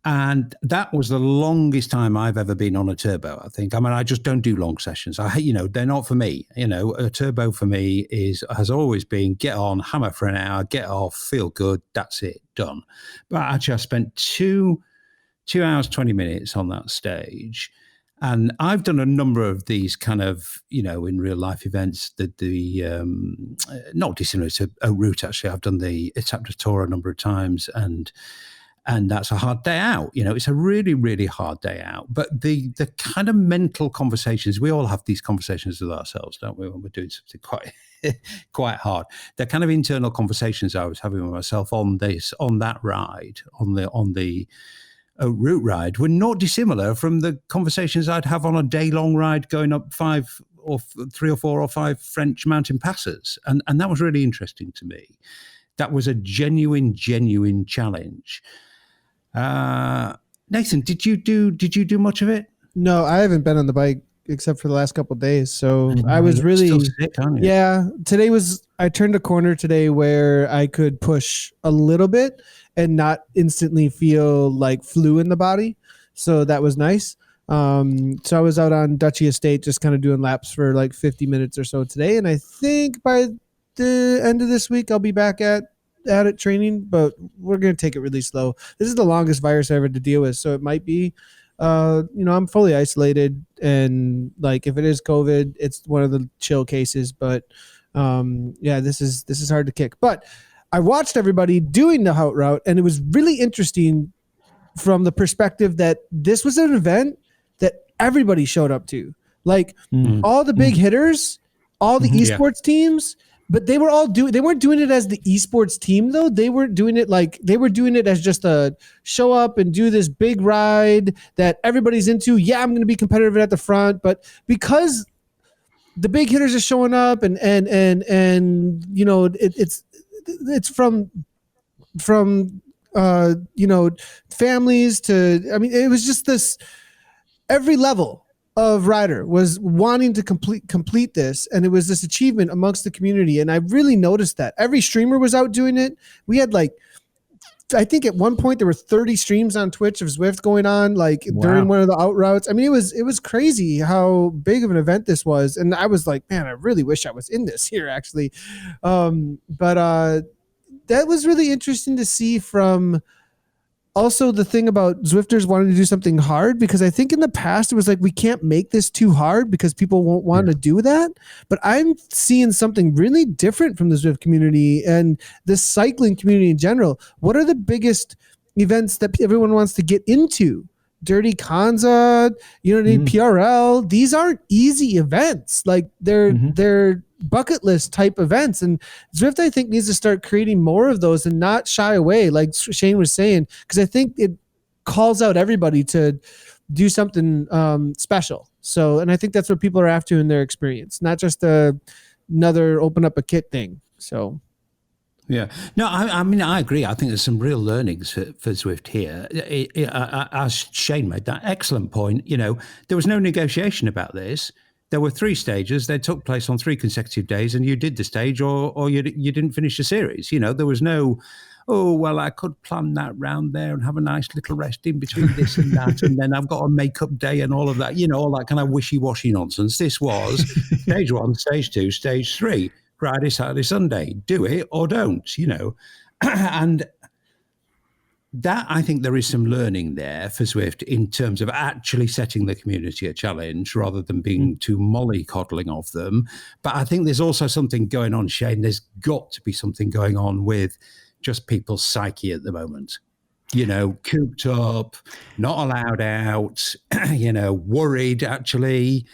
And that was the longest time I've ever been on a turbo, I think. I mean, I just don't do long sessions. They're not for me. A turbo for me has always been get on, hammer for an hour, get off, feel good, that's it, done. But actually, I spent 2 hours, 20 minutes on that stage. And I've done a number of these kind of, in real life events, not dissimilar to Oat Route, actually. I've done the Etape de Tour a number of times, and that's a hard day out. It's a really, really hard day out. But the kind of mental conversations, we all have these conversations with ourselves, don't we, when we're doing something quite hard. They're kind of internal conversations I was having with myself on that ride, on the route ride, were not dissimilar from the conversations I'd have on a day-long ride going up 3 or 4 or 5 French mountain passes. And that was really interesting to me. That was a genuine challenge. Nathan, did you do much of it? No, I haven't been on the bike except for the last couple of days. So I was really still sick, aren't you? Yeah. I turned a corner today where I could push a little bit and not instantly feel like flu in the body. So that was nice. So I was out on Dutchy Estate just kind of doing laps for like 50 minutes or so today. And I think by the end of this week, I'll be back at it training, but we're going to take it really slow. This is the longest virus I ever had to deal with. So it might be, I'm fully isolated, and like, if it is COVID, it's one of the chill cases, but, this is hard to kick. But I watched everybody doing the Hout route, and it was really interesting from the perspective that this was an event that everybody showed up to. Like all the big hitters, all the esports teams, but they weren't doing it as the esports team though. They were doing it as just a show up and do this big ride that everybody's into. Yeah, I'm going to be competitive at the front, but because the big hitters are showing up and you know, it's from you know, families to, I mean, it was just this, every level of rider was wanting to complete this, and it was this achievement amongst the community. And I really noticed that every streamer was out doing it. We had like, I think at one point there were 30 streams on Twitch of Zwift going on, like during one of the out routes. I mean, it was crazy how big of an event this was. And I was like, man, I really wish I was in this here actually. But that was really interesting to see. From also the thing about Zwifters wanting to do something hard, because I think in the past it was like, we can't make this too hard because people won't want to do that. But I'm seeing something really different from the Zwift community and the cycling community in general. What are the biggest events that everyone wants to get into? Dirty Kanza, you know what I mean? PRL. These aren't easy events. Like they're bucket list type events, and Zwift I think needs to start creating more of those and not shy away, like Shane was saying, because I think it calls out everybody to do something special. So, and I think that's what people are after in their experience, not just another open up a kit thing. So. Yeah, no, I mean, I agree. I think there's some real learnings for Zwift here. As Shane made that excellent point, you know, there was no negotiation about this. There were 3 stages. They took place on 3 consecutive days, and you did the stage or you didn't finish the series. You know, there was no, oh, well, I could plan that round there and have a nice little rest in between this and that, and then I've got a makeup day and all of that, you know, all that kind of wishy-washy nonsense. This was stage 1, stage 2, stage 3. Friday, Saturday, Sunday, do it or don't, you know. And that, I think there is some learning there for Zwift in terms of actually setting the community a challenge rather than being too mollycoddling of them. But I think there's also something going on, Shane. There's got to be something going on with just people's psyche at the moment. You know, cooped up, not allowed out, you know, worried actually.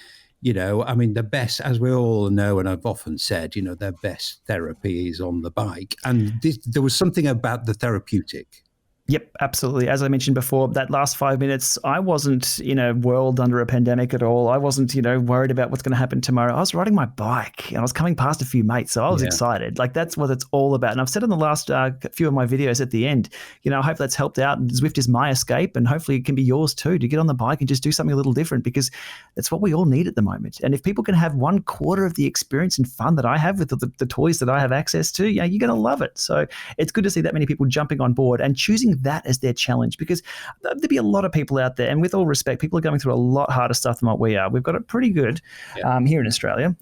You know, I mean, the best, as we all know, and I've often said, you know, their best therapy is on the bike. And there was something about the therapeutic. Yep, absolutely. As I mentioned before, that last 5 minutes, I wasn't in a world under a pandemic at all. I wasn't, you know, worried about what's going to happen tomorrow. I was riding my bike and I was coming past a few mates. So I was excited. Like, that's what it's all about. And I've said in the last few of my videos at the end, you know, I hope that's helped out. Zwift is my escape, and hopefully it can be yours too, to get on the bike and just do something a little different, because that's what we all need at the moment. And if people can have 1/4 of the experience and fun that I have with the toys that I have access to, yeah, you're going to love it. So it's good to see that many people jumping on board and choosing that as their challenge, because there'll be a lot of people out there, and with all respect, people are going through a lot harder stuff than what we are. We've got it pretty good here in Australia.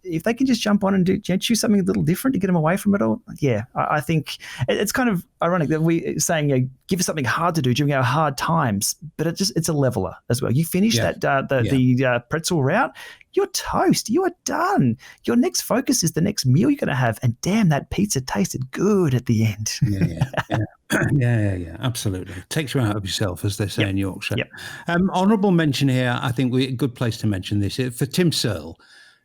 If they can just jump on and choose something a little different to get them away from it all, I think it's kind of ironic that we're saying, you know, give us something hard to do during our hard times, but it's a leveler as well. You finish the pretzel route, you're toast. You are done. Your next focus is the next meal you're going to have. And damn, that pizza tasted good at the end. Yeah, absolutely. Takes you out of yourself, as they say in Yorkshire. Yep. Honourable mention here, I think a good place to mention this, for Tim Searle.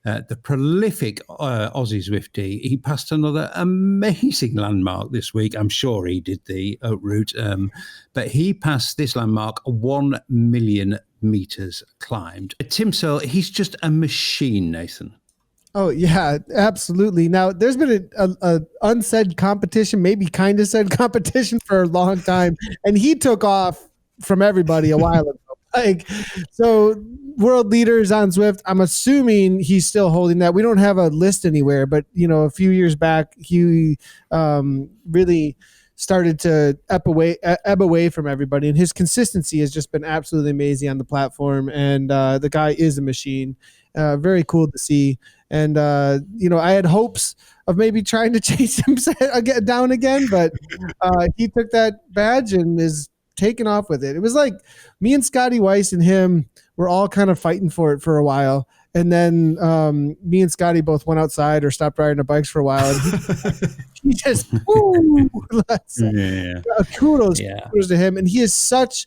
The prolific Aussie Zwifty, he passed another amazing landmark this week. I'm sure he did the Oat Route, but he passed this landmark, 1 million meters climbed. Tim Searle, he's just a machine, Nathan. Oh, yeah, absolutely. Now, there's been a unsaid competition, maybe kind of said competition for a long time, and he took off from everybody a while ago. Like, so world leaders on Zwift, I'm assuming he's still holding that. We don't have a list anywhere, but, you know, a few years back, he really started to ebb away from everybody, and his consistency has just been absolutely amazing on the platform. And the guy is a machine. Very cool to see. And you know, I had hopes of maybe trying to chase him down again, but he took that badge and is taking off with it. It was like me and Scotty Weiss and him were all kind of fighting for it for a while. And then me and Scotty both went outside or stopped riding our bikes for a while. And he just, kudos to him. And he is such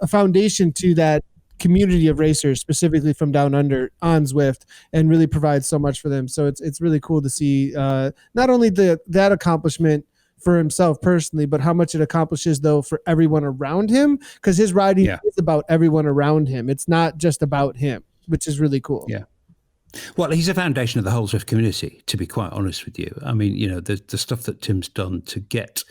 a foundation to that community of racers, specifically from down under on Zwift, and really provides so much for them. So it's really cool to see not only that accomplishment for himself personally, but how much it accomplishes though for everyone around him, because his riding is about everyone around him. It's not just about him, which is really cool. Yeah. Well, he's a foundation of the whole Zwift community, to be quite honest with you. I mean, the stuff that Tim's done to get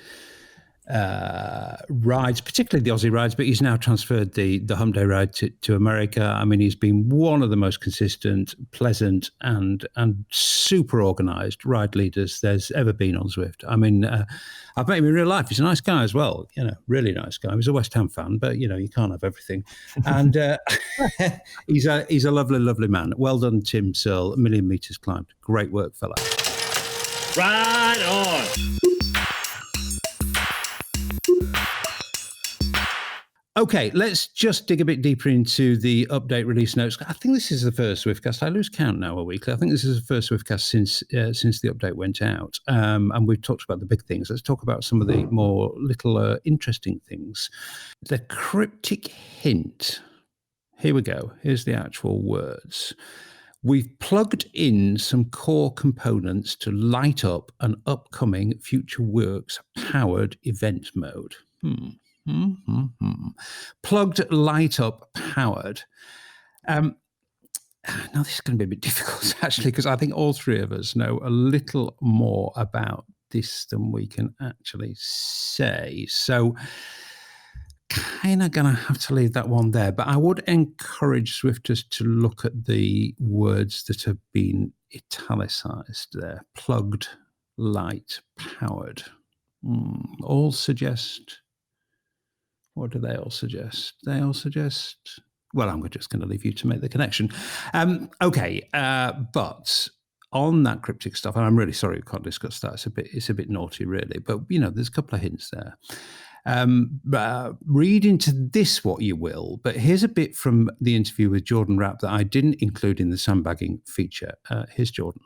rides, particularly the Aussie rides, but he's now transferred the Hump Day ride to America. I mean, he's been one of the most consistent, pleasant, and super organised ride leaders there's ever been on Zwift. I mean, I've met him in real life. He's a nice guy as well, really nice guy. He's a West Ham fan, but you can't have everything. And he's a lovely, lovely man. Well done, Tim Searle. 1 million meters climbed. Great work, fella. Right on. Okay, let's just dig a bit deeper into the update release notes. I think this is the first Swiftcast. I lose count now a weekly. I think this is the first Swiftcast since the update went out. And we've talked about the big things. Let's talk about some of the more little interesting things. The cryptic hint. Here we go. Here's the actual words. We've plugged in some core components to light up an upcoming FutureWorks powered event mode. Plugged, light up, powered. Now this is going to be a bit difficult actually, because I think all three of us know a little more about this than we can actually say. So kind of going to have to leave that one there, but I would encourage Swifters to look at the words that have been italicized there. Plugged, light, powered. All suggest... What do they all suggest? They all suggest... Well, I'm just going to leave you to make the connection. Okay, but on that cryptic stuff, and I'm really sorry we can't discuss that. It's a bit naughty, really. But, there's a couple of hints there. Read into this what you will, but here's a bit from the interview with Jordan Rapp that I didn't include in the sandbagging feature. Here's Jordan.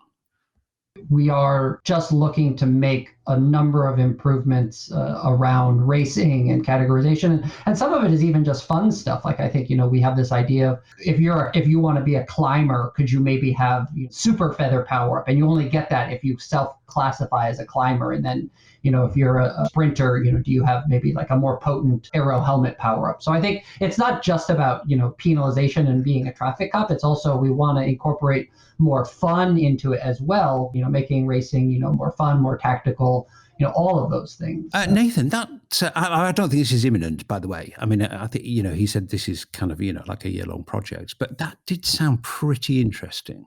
We are just looking to make a number of improvements around racing and categorization, and some of it is even just fun stuff. Like I think we have this idea of if you want to be a climber, could you maybe have super feather power up, and you only get that if you self-classify as a climber, and then if you're a sprinter, do you have maybe like a more potent aero helmet power up? So I think it's not just about penalization and being a traffic cop. It's also we want to incorporate more fun into it as well, making racing, more fun, more tactical, all of those things. Nathan, that I don't think this is imminent, by the way. I mean, I think, he said this is kind of, like a year-long project, but that did sound pretty interesting.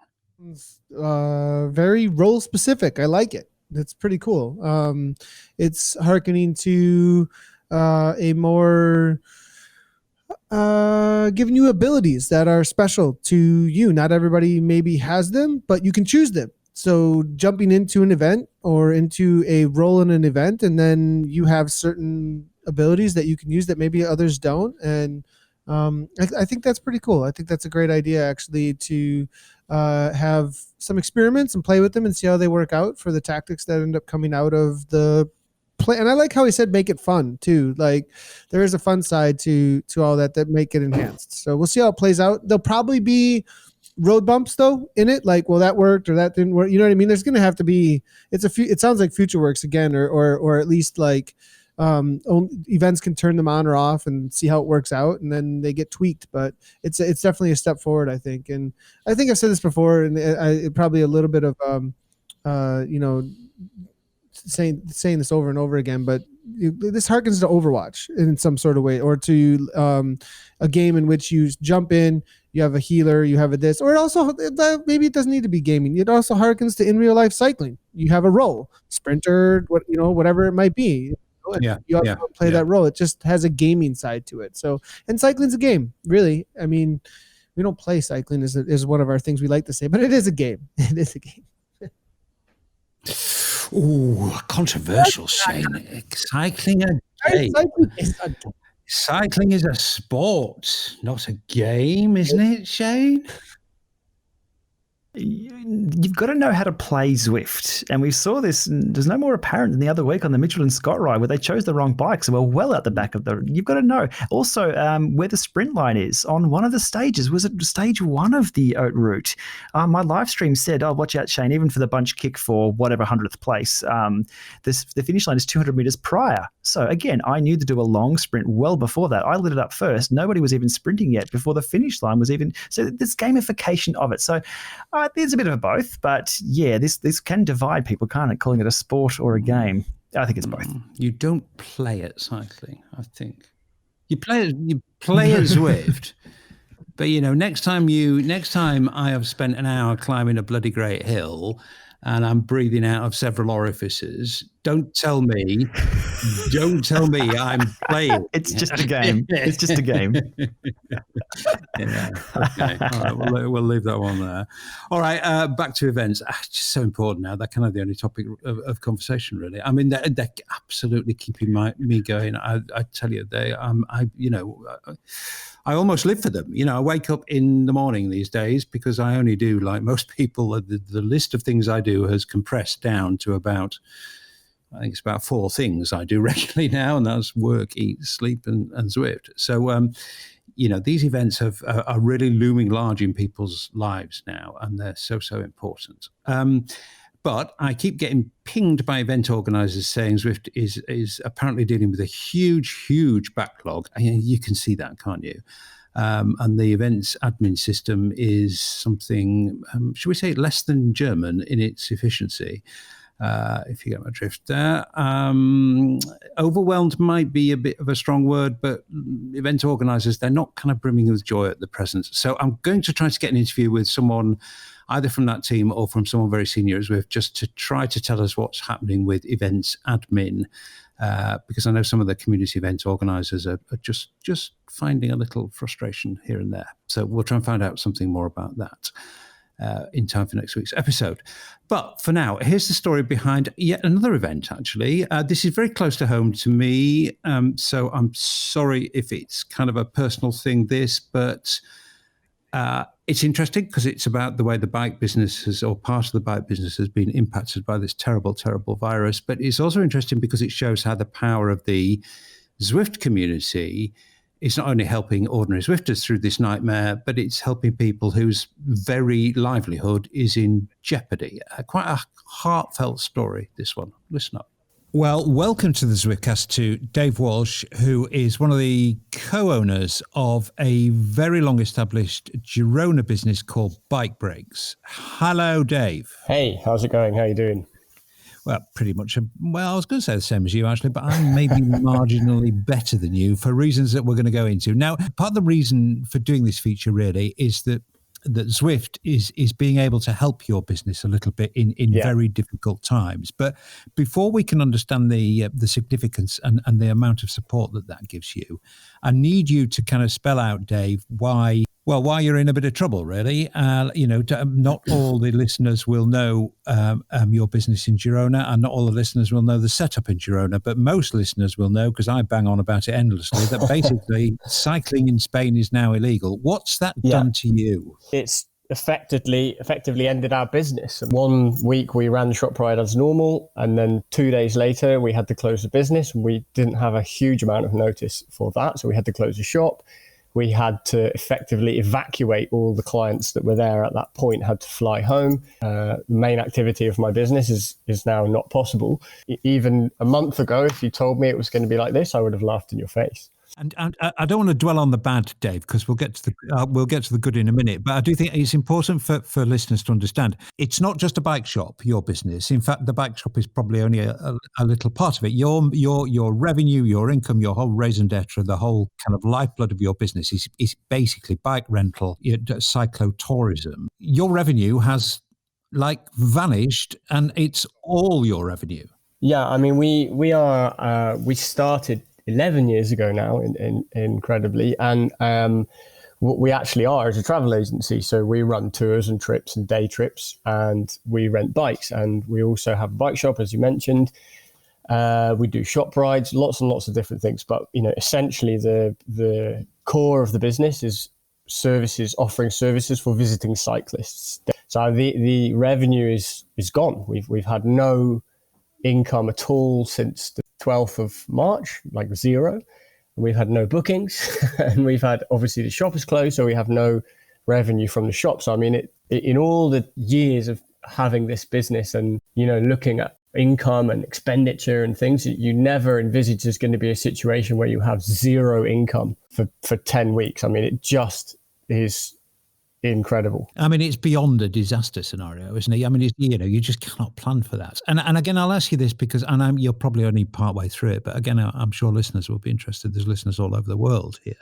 Very role specific. I like it. That's pretty cool. It's hearkening to a more... giving you abilities that are special to you. Not everybody maybe has them, but you can choose them. So jumping into an event or into a role in an event, and then you have certain abilities that you can use that maybe others don't. And I think that's pretty cool. I think that's a great idea actually to have some experiments and play with them and see how they work out for the tactics that end up coming out of the play. And I like how he said make it fun too. Like there is a fun side to all that make it enhanced. So we'll see how it plays out. There'll probably be road bumps though in it, like, well, that worked or that didn't work. You know what I mean? There's going to have to be, it sounds like FutureWorks again, or at least like events can turn them on or off and see how it works out, and then they get tweaked. But it's definitely a step forward, I think. And I think I've said this before, and probably a little bit of saying this over and over again, but this harkens to Overwatch in some sort of way, or to a game in which you jump in, you have a healer, you have a this, or it also, maybe it doesn't need to be gaming. It also harkens to in real life cycling. You have a role, sprinter, whatever it might be. You have to play that role. It just has a gaming side to it. So, and cycling's a game, really. I mean, we don't play cycling is one of our things we like to say, but it is a game. It is a game. Ooh, controversial, Shane. Cycling a game. Cycling is a sport, not a game, isn't it, Shane? You've got to know how to play Zwift. And we saw this, there's no more apparent than the other week on the Mitchell and Scott ride where they chose the wrong bikes and were well out the back of the. You've got to know. Also, where the sprint line is on one of the stages. Was it stage 1 of the Oat route? My live stream said, oh, watch out, Shane, even for the bunch kick for whatever 100th place, the finish line is 200 meters prior. So again, I knew to do a long sprint well before that. I lit it up first. Nobody was even sprinting yet before the finish line was even. So this gamification of it. So there's a bit of both, but yeah, this can divide people, can't it? Calling it a sport or a game. I think it's both. You don't play at cycling, I think. You play at Zwift, but next time I have spent an hour climbing a bloody great hill and I'm breathing out of several orifices, don't tell me I'm playing. It's just a game. It's just a game. Yeah. Okay. All right. We'll leave that one there. All right. Back to events. It's just so important now. They're kind of the only topic of conversation, really. I mean, they're absolutely keeping me going. I tell you, I almost live for them. I wake up in the morning these days because I only do, like most people, the list of things I do has compressed down to about, I think it's about 4 things I do regularly now, and that's work, eat, sleep, and Zwift. So, these events are really looming large in people's lives now, and they're so important. But I keep getting pinged by event organisers saying Zwift is apparently dealing with a huge backlog. And you can see that, can't you? And the events admin system is something, should we say, less than German in its efficiency, if you get my drift there. Overwhelmed might be a bit of a strong word, but event organisers, they're not kind of brimming with joy at the present. So I'm going to try to get an interview with someone either from that team or from someone very senior as Zwift, just to try to tell us what's happening with events admin, because I know some of the community event organisers are just finding a little frustration here and there. So we'll try and find out something more about that in time for next week's episode. But for now, here's the story behind yet another event, actually. This is very close to home to me, so I'm sorry if it's kind of a personal thing, but it's interesting because it's about the way the bike business or part of the bike business has been impacted by this terrible virus. But it's also interesting because it shows how the power of the Zwift community is not only helping ordinary Zwifters through this nightmare, but it's helping people whose very livelihood is in jeopardy. Quite a heartfelt story, this one. Listen up. Well, welcome to the Zwiftcast to Dave Walsh, who is one of the co-owners of a very long-established Girona business called Bike Breaks. Hello, Dave. Hey, how's it going? How you doing? Well, pretty much. I was going to say the same as you, actually, but I'm maybe marginally better than you for reasons that we're going to go into. Now, part of the reason for doing this feature really is that Zwift is being able to help your business a little bit in very difficult times. But before we can understand the significance and the amount of support that gives you, I need you to kind of spell out, Dave, why you're in a bit of trouble, really. Not all the listeners will know your business in Girona, and not all the listeners will know the setup in Girona, but most listeners will know, because I bang on about it endlessly, that basically cycling in Spain is now illegal. What's that done to you? It's effectively ended our business. 1 week we ran ShopRite as normal, and then 2 days later we had to close the business. We didn't have a huge amount of notice for that, so we had to close the shop. We had to effectively evacuate all the clients that were there at that point, had to fly home. The main activity of my business is now not possible. Even a month ago, if you told me it was going to be like this, I would have laughed in your face. And I don't want to dwell on the bad, Dave, because we'll get to the good in a minute. But I do think it's important for listeners to understand it's not just a bike shop, your business. In fact, the bike shop is probably only a little part of it. Your revenue, your income, your whole raison d'etre, the whole kind of lifeblood of your business is basically bike rental, cyclotourism. Your revenue has vanished, and it's all your revenue. Yeah, I mean, we started 11 years ago now, incredibly. And what we actually are is a travel agency. So we run tours and trips and day trips, and we rent bikes. And we also have a bike shop, as you mentioned. We do shop rides, lots and lots of different things. But, essentially the core of the business is offering services for visiting cyclists. So the revenue is gone. We've had no income at all since the 12th of March, like zero. We've had no bookings, and we've had, obviously the shop is closed, so we have no revenue from the shop. So I mean, in all the years of having this business and, you know, looking at income and expenditure and things, you never envisage there's going to be a situation where you have zero income for 10 weeks. I mean, it just is incredible. I mean, it's beyond a disaster scenario, isn't it? I mean, it's, you know, you just cannot plan for that. And again, I'll ask you this because, you're probably only partway through it, but again, I'm sure listeners will be interested. There's listeners all over the world here.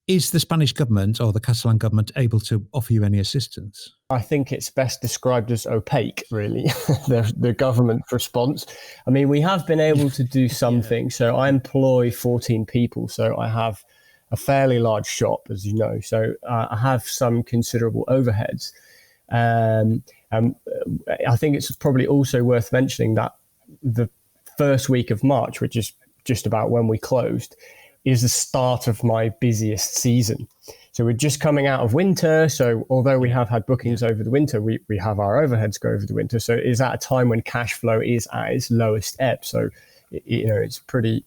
Is the Spanish government or the Catalan government able to offer you any assistance? I think it's best described as opaque, really, the government response. I mean, we have been able to do something. So I employ 14 people. So I have a fairly large shop, as you know. So I have some considerable overheads. I think it's probably also worth mentioning that the first week of March, which is just about when we closed, is the start of my busiest season. So we're just coming out of winter. So although we have had bookings over the winter, we have our overheads go over the winter. So it is at a time when cash flow is at its lowest ebb. So, you know, it's pretty,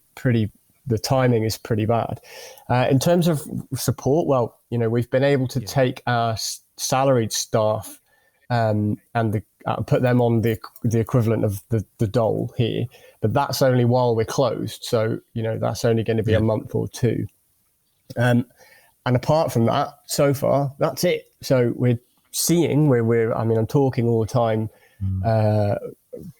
the timing is pretty bad. In terms of support, well, you know, we've been able to take our salaried staff and put them on the equivalent of the dole here, but that's only while we're closed. So, you know, that's only going to be a month or two. And apart from that, so far, that's it. So we're seeing I mean, I'm talking all the time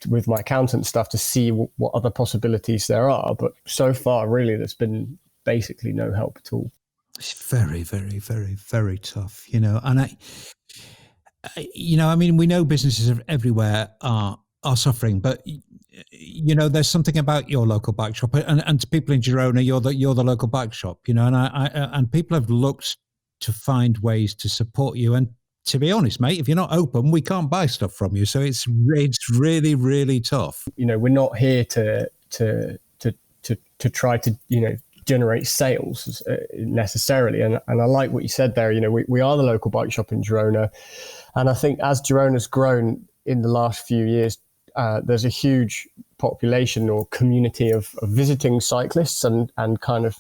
with my accountant stuff to see what other possibilities there are. But so far, really, there's been basically no help at all. It's very, very, very, very tough, you know. And I mean, we know businesses everywhere are suffering, but you know, there's something about your local bike shop, and to people in Girona, you're the local bike shop, you know, and people have looked to find ways to support you. And to be honest, mate, if you're not open, we can't buy stuff from you. So it's really, really tough. You know, we're not here to try to, you know, generate sales necessarily. And I like what you said there. You know, we are the local bike shop in Girona. And I think as Girona's grown in the last few years, there's a huge population or community of visiting cyclists and kind of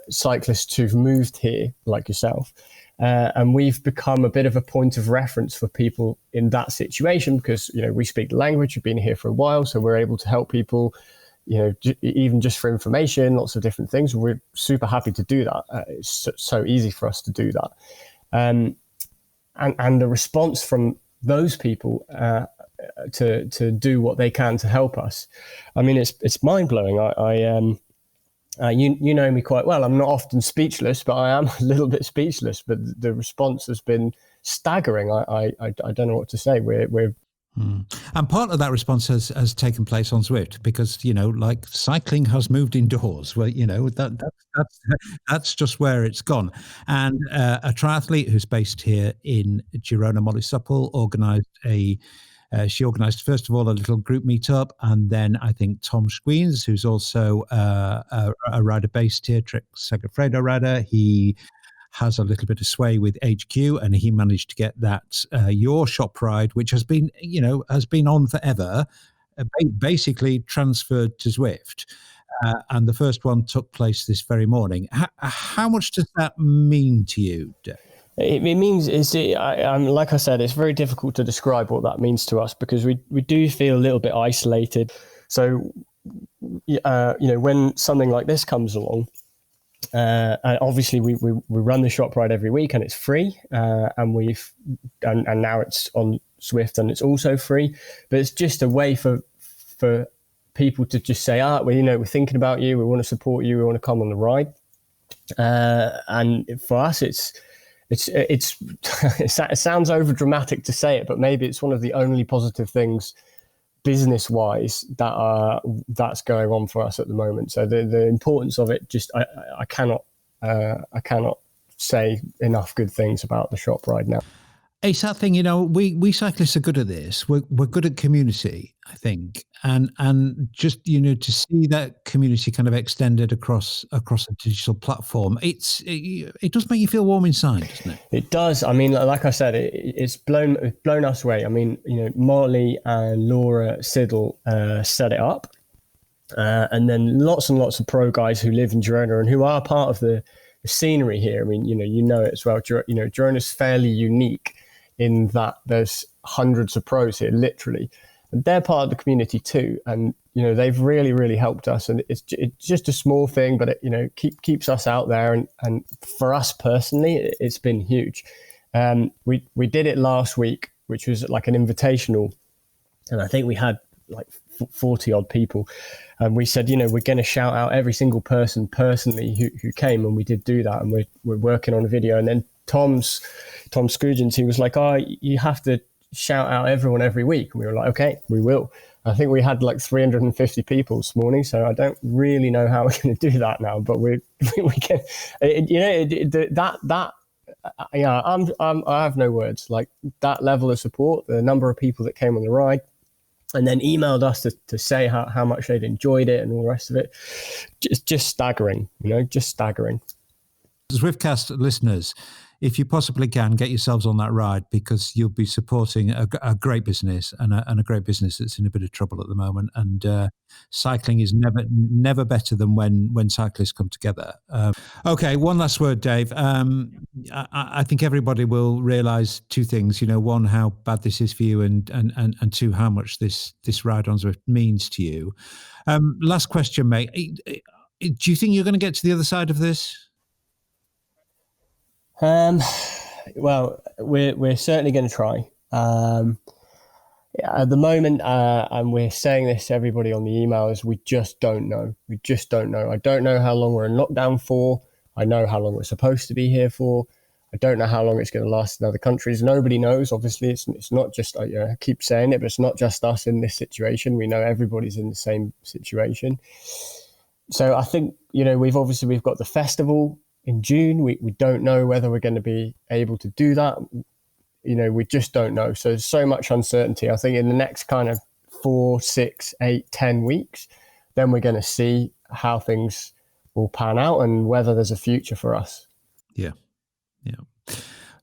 cyclists who've moved here like yourself. And we've become a bit of a point of reference for people in that situation because, you know, we speak the language, we've been here for a while, so we're able to help people, you know, even just for information, lots of different things. We're super happy to do that. It's so easy for us to do that. And the response from those people to do what they can to help us, I mean, it's mind-blowing. You know me quite well. I'm not often speechless, but I am a little bit speechless. But the response has been staggering. I don't know what to say. We're And part of that response has taken place on Zwift because, you know, like cycling has moved indoors. Well, you know, that's just where it's gone. And a triathlete who's based here in Girona, Molly Supple, she organised, first of all, a little group meetup. And then I think Tom Squeens, who's also a rider based here, Trek Segafredo rider, he has a little bit of sway with HQ, and he managed to get that your shop ride, which has been on forever, basically transferred to Zwift. And the first one took place this very morning. How much does that mean to you, Dave? It means, like I said, it's very difficult to describe what that means to us because we do feel a little bit isolated. So, you know, when something like this comes along, and obviously we run the shop ride every week and it's free, and now it's on Zwift and it's also free, but it's just a way for people to just say, well, you know, we're thinking about you, we want to support you, we want to come on the ride, and for us it sounds over dramatic to say it, but maybe it's one of the only positive things business wise that's going on for us at the moment. So the importance of it, just I cannot say enough good things about the shop ride now. It's that thing, we cyclists are good at this. We're good at community, I think, and just to see that community kind of extended across a digital platform. It does make you feel warm inside, doesn't it? It does. I mean, like I said, it's blown us away. I mean, Molly and Laura Siddle set it up, and then lots and lots of pro guys who live in Girona and who are part of the scenery here. I mean, it as well. Girona's fairly unique in that there's hundreds of pros here, literally. And they're part of the community too. And, they've really, really helped us. And it's just a small thing, but it, keeps us out there. And for us personally, it's been huge. We did it last week, which was like an invitational. And I think we had like 40 odd people. And we said, we're going to shout out every single person personally who came. And we did do that. And we're working on a video. And then Tom Scrugins, he was like, you have to shout out everyone every week. And we were like, okay, we will. I think we had like 350 people this morning, so I don't really know how we're going to do that now, but we can. I have no words. Like that level of support, the number of people that came on the ride, and then emailed us to say how much they'd enjoyed it and all the rest of it. Just staggering, just staggering. Zwiftcast listeners, if you possibly can, get yourselves on that ride, because you'll be supporting a great business and a great business that's in a bit of trouble at the moment. And cycling is never better than when cyclists come together. Okay, one last word, Dave. I think everybody will realise two things. One, how bad this is for you, and two, how much this ride on Zwift means to you. Last question, mate. Do you think you're going to get to the other side of this? Well, we're certainly going to try. At the moment, and we're saying this to everybody on the emails, we just don't know. We just don't know. I don't know how long we're in lockdown for. I know how long we're supposed to be here for. I don't know how long it's going to last in other countries. Nobody knows. Obviously, it's not just, I keep saying it, but it's not just us in this situation. We know everybody's in the same situation. So I think, we've got the festival in June. We don't know whether we're going to be able to do that. We just don't know. So there's so much uncertainty. I think in the next kind of 4, 6, 8, 10 weeks, then we're going to see how things will pan out and whether there's a future for us. Yeah.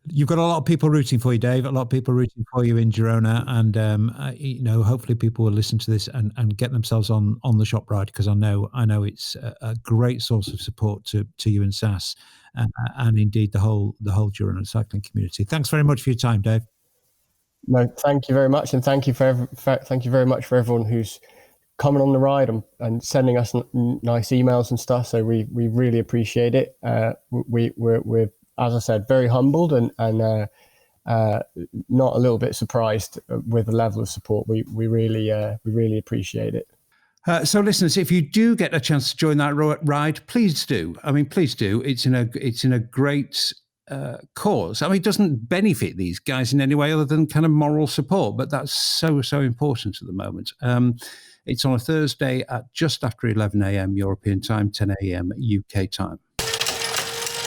You've got a lot of people rooting for you, Dave. A lot of people rooting for you in Girona, and hopefully people will listen to this and get themselves on the shop ride, because I know it's a great source of support to you and SAS, and indeed the whole Girona cycling community. Thanks very much for your time, Dave. No, thank you very much, and thank you very much for everyone who's coming on the ride and sending us nice emails and stuff. So we really appreciate it. We're as I said, very humbled and not a little bit surprised with the level of support. We really appreciate it. So, listeners, if you do get a chance to join that ride, please do. I mean, please do. It's in a great cause. I mean, it doesn't benefit these guys in any way other than kind of moral support, but that's so important at the moment. It's on a Thursday at just after 11 a.m. European time, 10 a.m. UK time.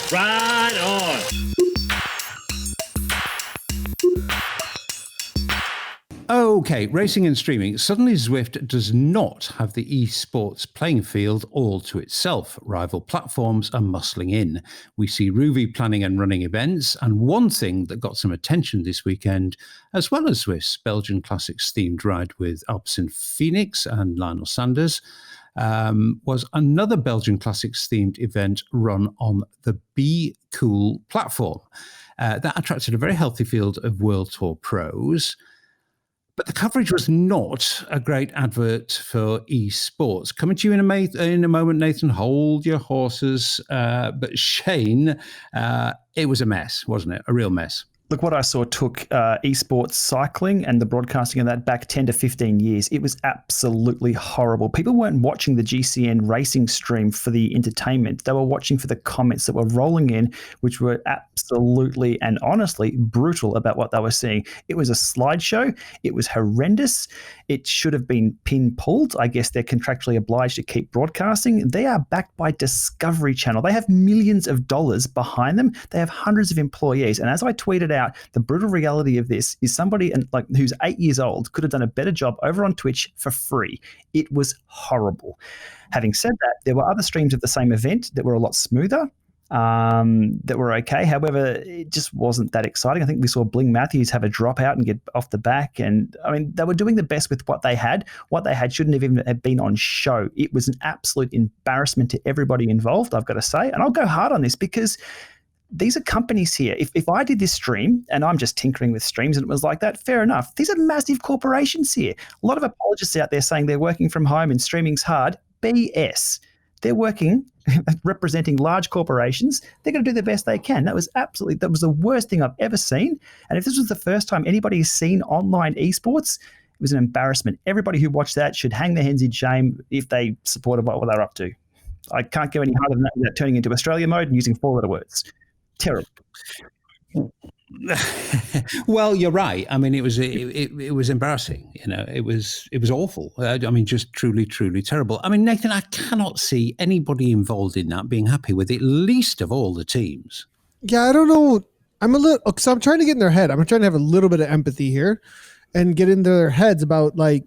Ride on! Okay, racing and streaming. Suddenly Zwift does not have the esports playing field all to itself. Rival platforms are muscling in. We see Ruvi planning and running events, and one thing that got some attention this weekend, as well as Zwift's Belgian Classics themed ride with Alpecin Phoenix and Lionel Sanders, was another Belgian Classics themed event run on the Be Cool platform. That attracted a very healthy field of World Tour pros. But the coverage was not a great advert for esports. Coming to you in a moment, Nathan. Hold your horses. But Shane, it was a mess, wasn't it? A real mess. Look, what I saw took esports cycling and the broadcasting of that back 10 to 15 years. It was absolutely horrible. People weren't watching the GCN racing stream for the entertainment. They were watching for the comments that were rolling in, which were absolutely and honestly brutal about what they were seeing. It was a slideshow. It was horrendous. It should have been pin-pulled. I guess they're contractually obliged to keep broadcasting. They are backed by Discovery Channel. They have millions of dollars behind them. They have hundreds of employees. And as I tweeted out, the brutal reality of this is somebody who's 8 years old could have done a better job over on Twitch for free. It was horrible. Having said that, there were other streams of the same event that were a lot smoother, that were okay. However, it just wasn't that exciting. I think we saw Bling Matthews have a dropout and get off the back. And I mean, they were doing the best with what they had. What they had shouldn't have even have been on show. It was an absolute embarrassment to everybody involved, I've got to say. And I'll go hard on this because these are companies here. If I did this stream and I'm just tinkering with streams and it was like that, fair enough. These are massive corporations here. A lot of apologists out there saying they're working from home and streaming's hard. BS. They're working representing large corporations. They're going to do the best they can. That was the worst thing I've ever seen. And if this was the first time anybody has seen online esports, it was an embarrassment. Everybody who watched that should hang their heads in shame if they supported what they're up to. I can't go any harder than that without turning into Australia mode and using 4-letter words. Terrible. Well, you're right. I mean, it was embarrassing. You know, it was awful. I mean, just truly, truly terrible. I mean, Nathan, I cannot see anybody involved in that being happy with it, least of all the teams. Yeah, I don't know. So I'm trying to get in their head. I'm trying to have a little bit of empathy here and get into their heads about like,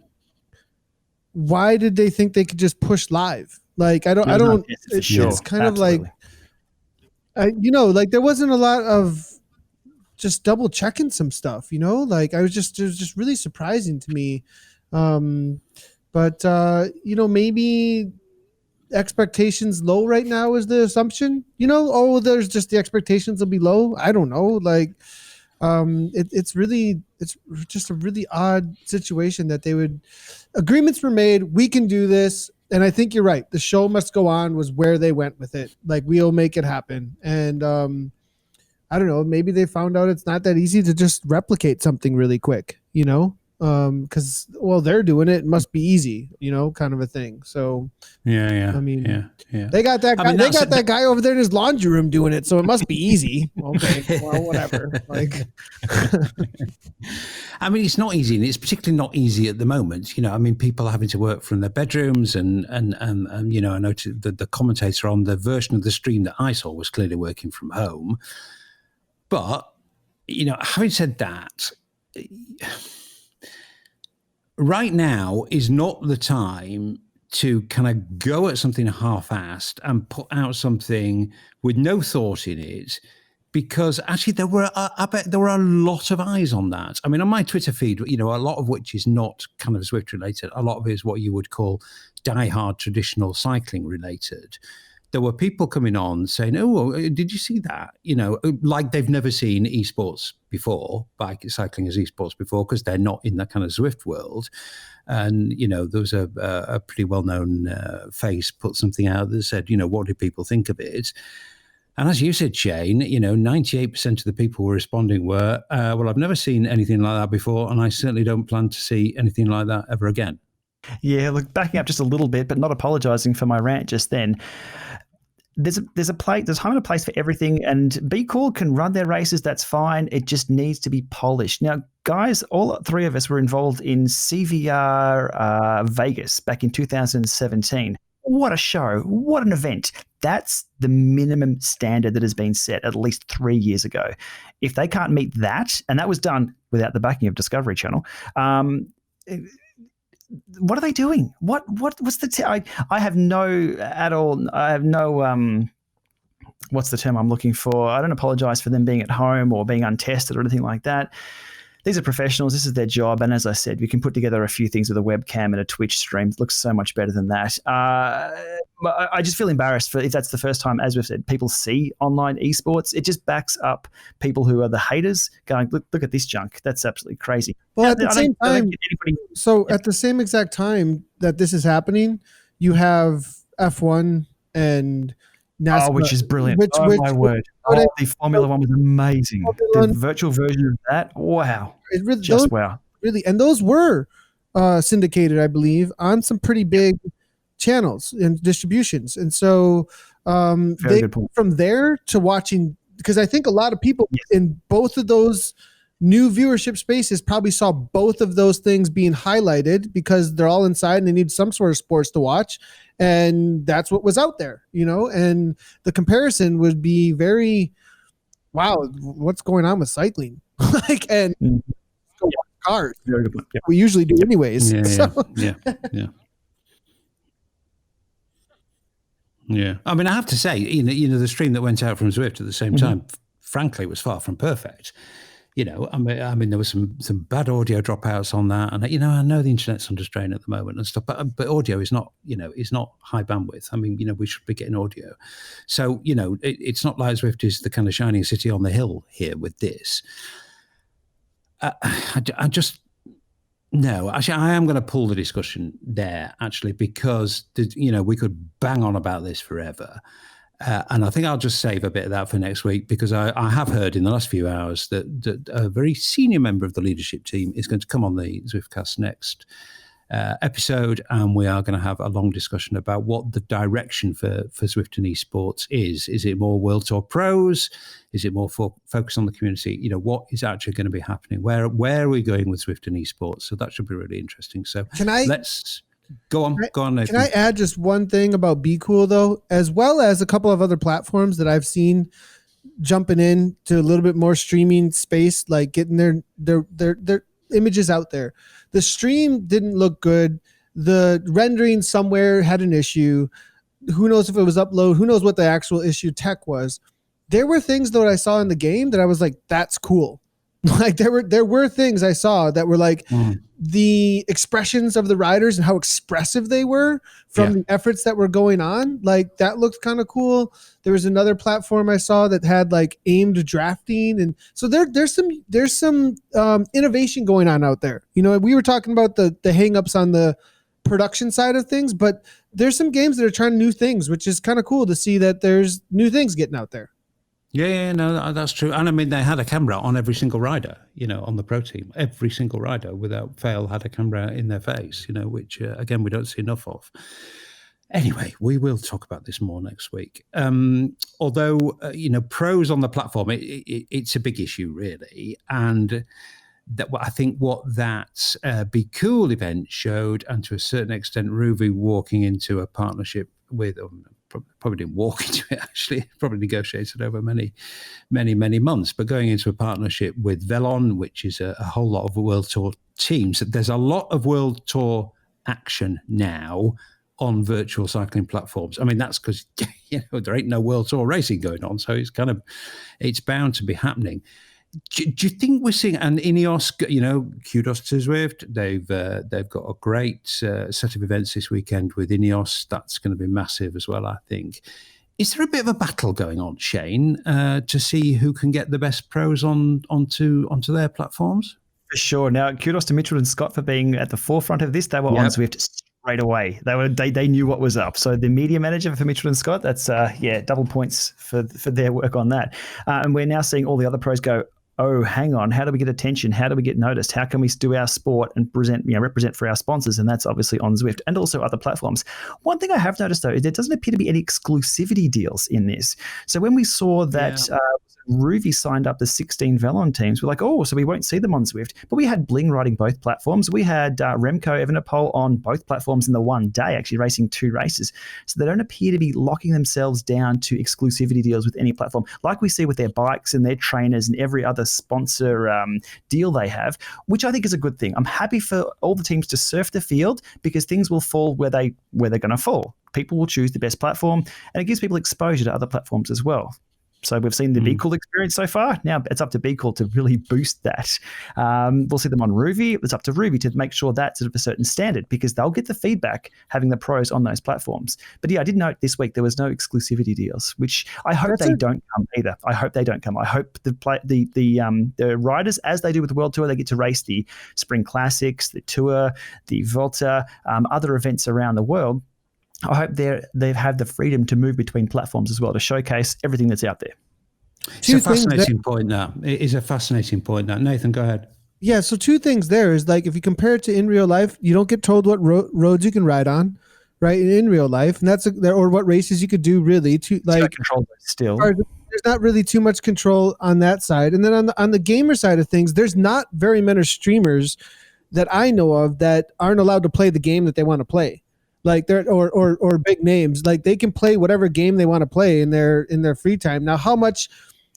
why did they think they could just push live? Like, it's kind of like, like there wasn't a lot of just double checking some stuff, like it was just really surprising to me. But maybe expectations low right now is the assumption, there's just the expectations will be low. I don't know. Like, it's just a really odd situation that agreements were made. We can do this. And I think you're right. The show must go on was where they went with it. Like, we'll make it happen. And, I don't know, maybe they found out it's not that easy to just replicate something really quick, because, they're doing it. It must be easy, kind of a thing. So, yeah. I mean, yeah. They got that guy, that guy over there in his laundry room doing it. So it must be easy. Okay. Well, whatever. Like, I mean, it's not easy, and it's particularly not easy at the moment. I mean, people are having to work from their bedrooms, and I noticed that the commentator on the version of the stream that I saw was clearly working from home. But, having said that, right now is not the time to kind of go at something half-assed and put out something with no thought in it, because actually I bet there were a lot of eyes on that. I mean, on my Twitter feed, a lot of which is not kind of Zwift related. A lot of it is what you would call diehard traditional cycling related. There were people coming on saying, "Oh, did you see that?" Like they've never seen esports before, bike cycling as esports before, because they're not in that kind of Zwift world. And there was a pretty well-known face put something out that said, "What do people think of it?" And as you said, Shane, 98% of the people who were responding were, "Well, I've never seen anything like that before, and I certainly don't plan to see anything like that ever again." Yeah, look, backing up just a little bit, but not apologising for my rant just then. There's time and a place for everything, and Be Cool can run their races. That's fine. It just needs to be polished. Now, guys, all three of us were involved in CVR Vegas back in 2017. What a show! What an event! That's the minimum standard that has been set at least 3 years ago. If they can't meet that, and that was done without the backing of Discovery Channel. What are they doing? What's the I have no what's the term I'm looking for? I don't apologize for them being at home or being untested or anything like that. These are professionals. This is their job. And as I said, we can put together a few things with a webcam and a Twitch stream. It looks so much better than that. I just feel embarrassed if that's the first time, as we've said, people see online esports. It just backs up people who are the haters going, look at this junk. That's absolutely crazy. Well, at the same exact time that this is happening, you have F1 and NASCAR, which is brilliant. My word. The Formula One was amazing. The virtual version of that, wow. Wow. Really, and those were syndicated, I believe, on some pretty big channels and distributions. And so from there to watching, because I think a lot of people in both of those new viewership spaces probably saw both of those things being highlighted because they're all inside and they need some sort of sports to watch. And that's what was out there, and the comparison would be very wow, what's going on with cycling? Like, and go watch cars. Very good point. Yep. We usually do anyways. Yeah, So- yeah. Yeah. I mean, I have to say, you know, the stream that went out from Zwift at the same time, frankly, was far from perfect. You know, I mean, there was some bad audio dropouts on that, and you know, I know the internet's under strain at the moment and stuff, but audio is not, you know, is not high bandwidth. I mean, you know, we should be getting audio, so you know, it's not like Zwift is the kind of shining city on the hill here with this. I just no, actually, I am going to pull the discussion there actually because you know we could bang on about this forever. And I think I'll just save a bit of that for next week because I have heard in the last few hours that a very senior member of the leadership team is going to come on the Zwiftcast next episode, and we are going to have a long discussion about what the direction for Zwift and esports is. Is it more World Tour pros? Is it more focus on the community? You know, what is actually going to be happening? Where are we going with Zwift and esports? So that should be really interesting. So let's go on. Nathan. Can I add just one thing about Be Cool though, as well as a couple of other platforms that I've seen jumping in to a little bit more streaming space, like getting their images out there. The stream didn't look good. The rendering somewhere had an issue. Who knows if it was upload? Who knows what the actual issue tech was? There were things that I saw in the game that I was like, that's cool. Like there were things I saw that were like the expressions of the riders and how expressive they were from the efforts that were going on. Like that looked kind of cool. There was another platform I saw that had like aimed drafting, and so there's some innovation going on out there. You know, we were talking about the hangups on the production side of things, but there's some games that are trying new things, which is kind of cool to see that there's new things getting out there. Yeah, no, that's true. And I mean, they had a camera on every single rider, you know, on the pro team. Every single rider, without fail, had a camera in their face, you know, which, again, we don't see enough of. Anyway, we will talk about this more next week. Although, you know, pros on the platform, it's a big issue, really. And I think what that Be Cool event showed, and to a certain extent, Ruby walking into a partnership with... probably didn't walk into it, actually. Probably negotiated over many months. But going into a partnership with Velon, which is a whole lot of World Tour teams, there's a lot of World Tour action now on virtual cycling platforms. I mean, that's because, you know, there ain't no World Tour racing going on. So it's bound to be happening. Do you think we're seeing, and Ineos, you know, kudos to Zwift. They've got a great set of events this weekend with Ineos. That's going to be massive as well, I think. Is there a bit of a battle going on, Shane, to see who can get the best pros onto their platforms? For sure. Now, kudos to Mitchell and Scott for being at the forefront of this. They were on Zwift straight away. They knew what was up. So the media manager for Mitchell and Scott, that's double points for their work on that. And we're now seeing all the other pros go, oh, hang on, how do we get attention? How do we get noticed? How can we do our sport and represent for our sponsors? And that's obviously on Zwift and also other platforms. One thing I have noticed, though, is there doesn't appear to be any exclusivity deals in this. So when we saw that Ruby signed up the 16 Velon teams, we're like, oh, so we won't see them on Zwift. But we had Bling riding both platforms. We had Remco Evenepoel on both platforms in the one day, actually racing 2 races. So they don't appear to be locking themselves down to exclusivity deals with any platform, like we see with their bikes and their trainers and every other sponsor deal they have, which I think is a good thing. I'm happy for all the teams to surf the field because things will fall where they're going to fall. People will choose the best platform, and it gives people exposure to other platforms as well. So we've seen the Be Cool experience so far. Now it's up to Be Cool to really boost that. We'll see them on Ruby. It's up to Ruby to make sure that's at a certain standard because they'll get the feedback having the pros on those platforms. But yeah, I did note this week there was no exclusivity deals, which I hope don't come either. I hope they don't come. I hope the riders, as they do with the World Tour, they get to race the Spring Classics, the Tour, the Volta, other events around the world. I hope they have the freedom to move between platforms as well to showcase everything that's out there. It's a fascinating point now. It is a fascinating point now. Nathan, go ahead. Yeah, so 2 things there is like if you compare it to in real life, you don't get told what roads you can ride on, right? In real life, and that's or what races you could do really. To like control still. There's not really too much control on that side, and then on the gamer side of things, there's not very many streamers that I know of that aren't allowed to play the game that they want to play. Like they're or big names, like they can play whatever game they want to play in their free time. Now, how much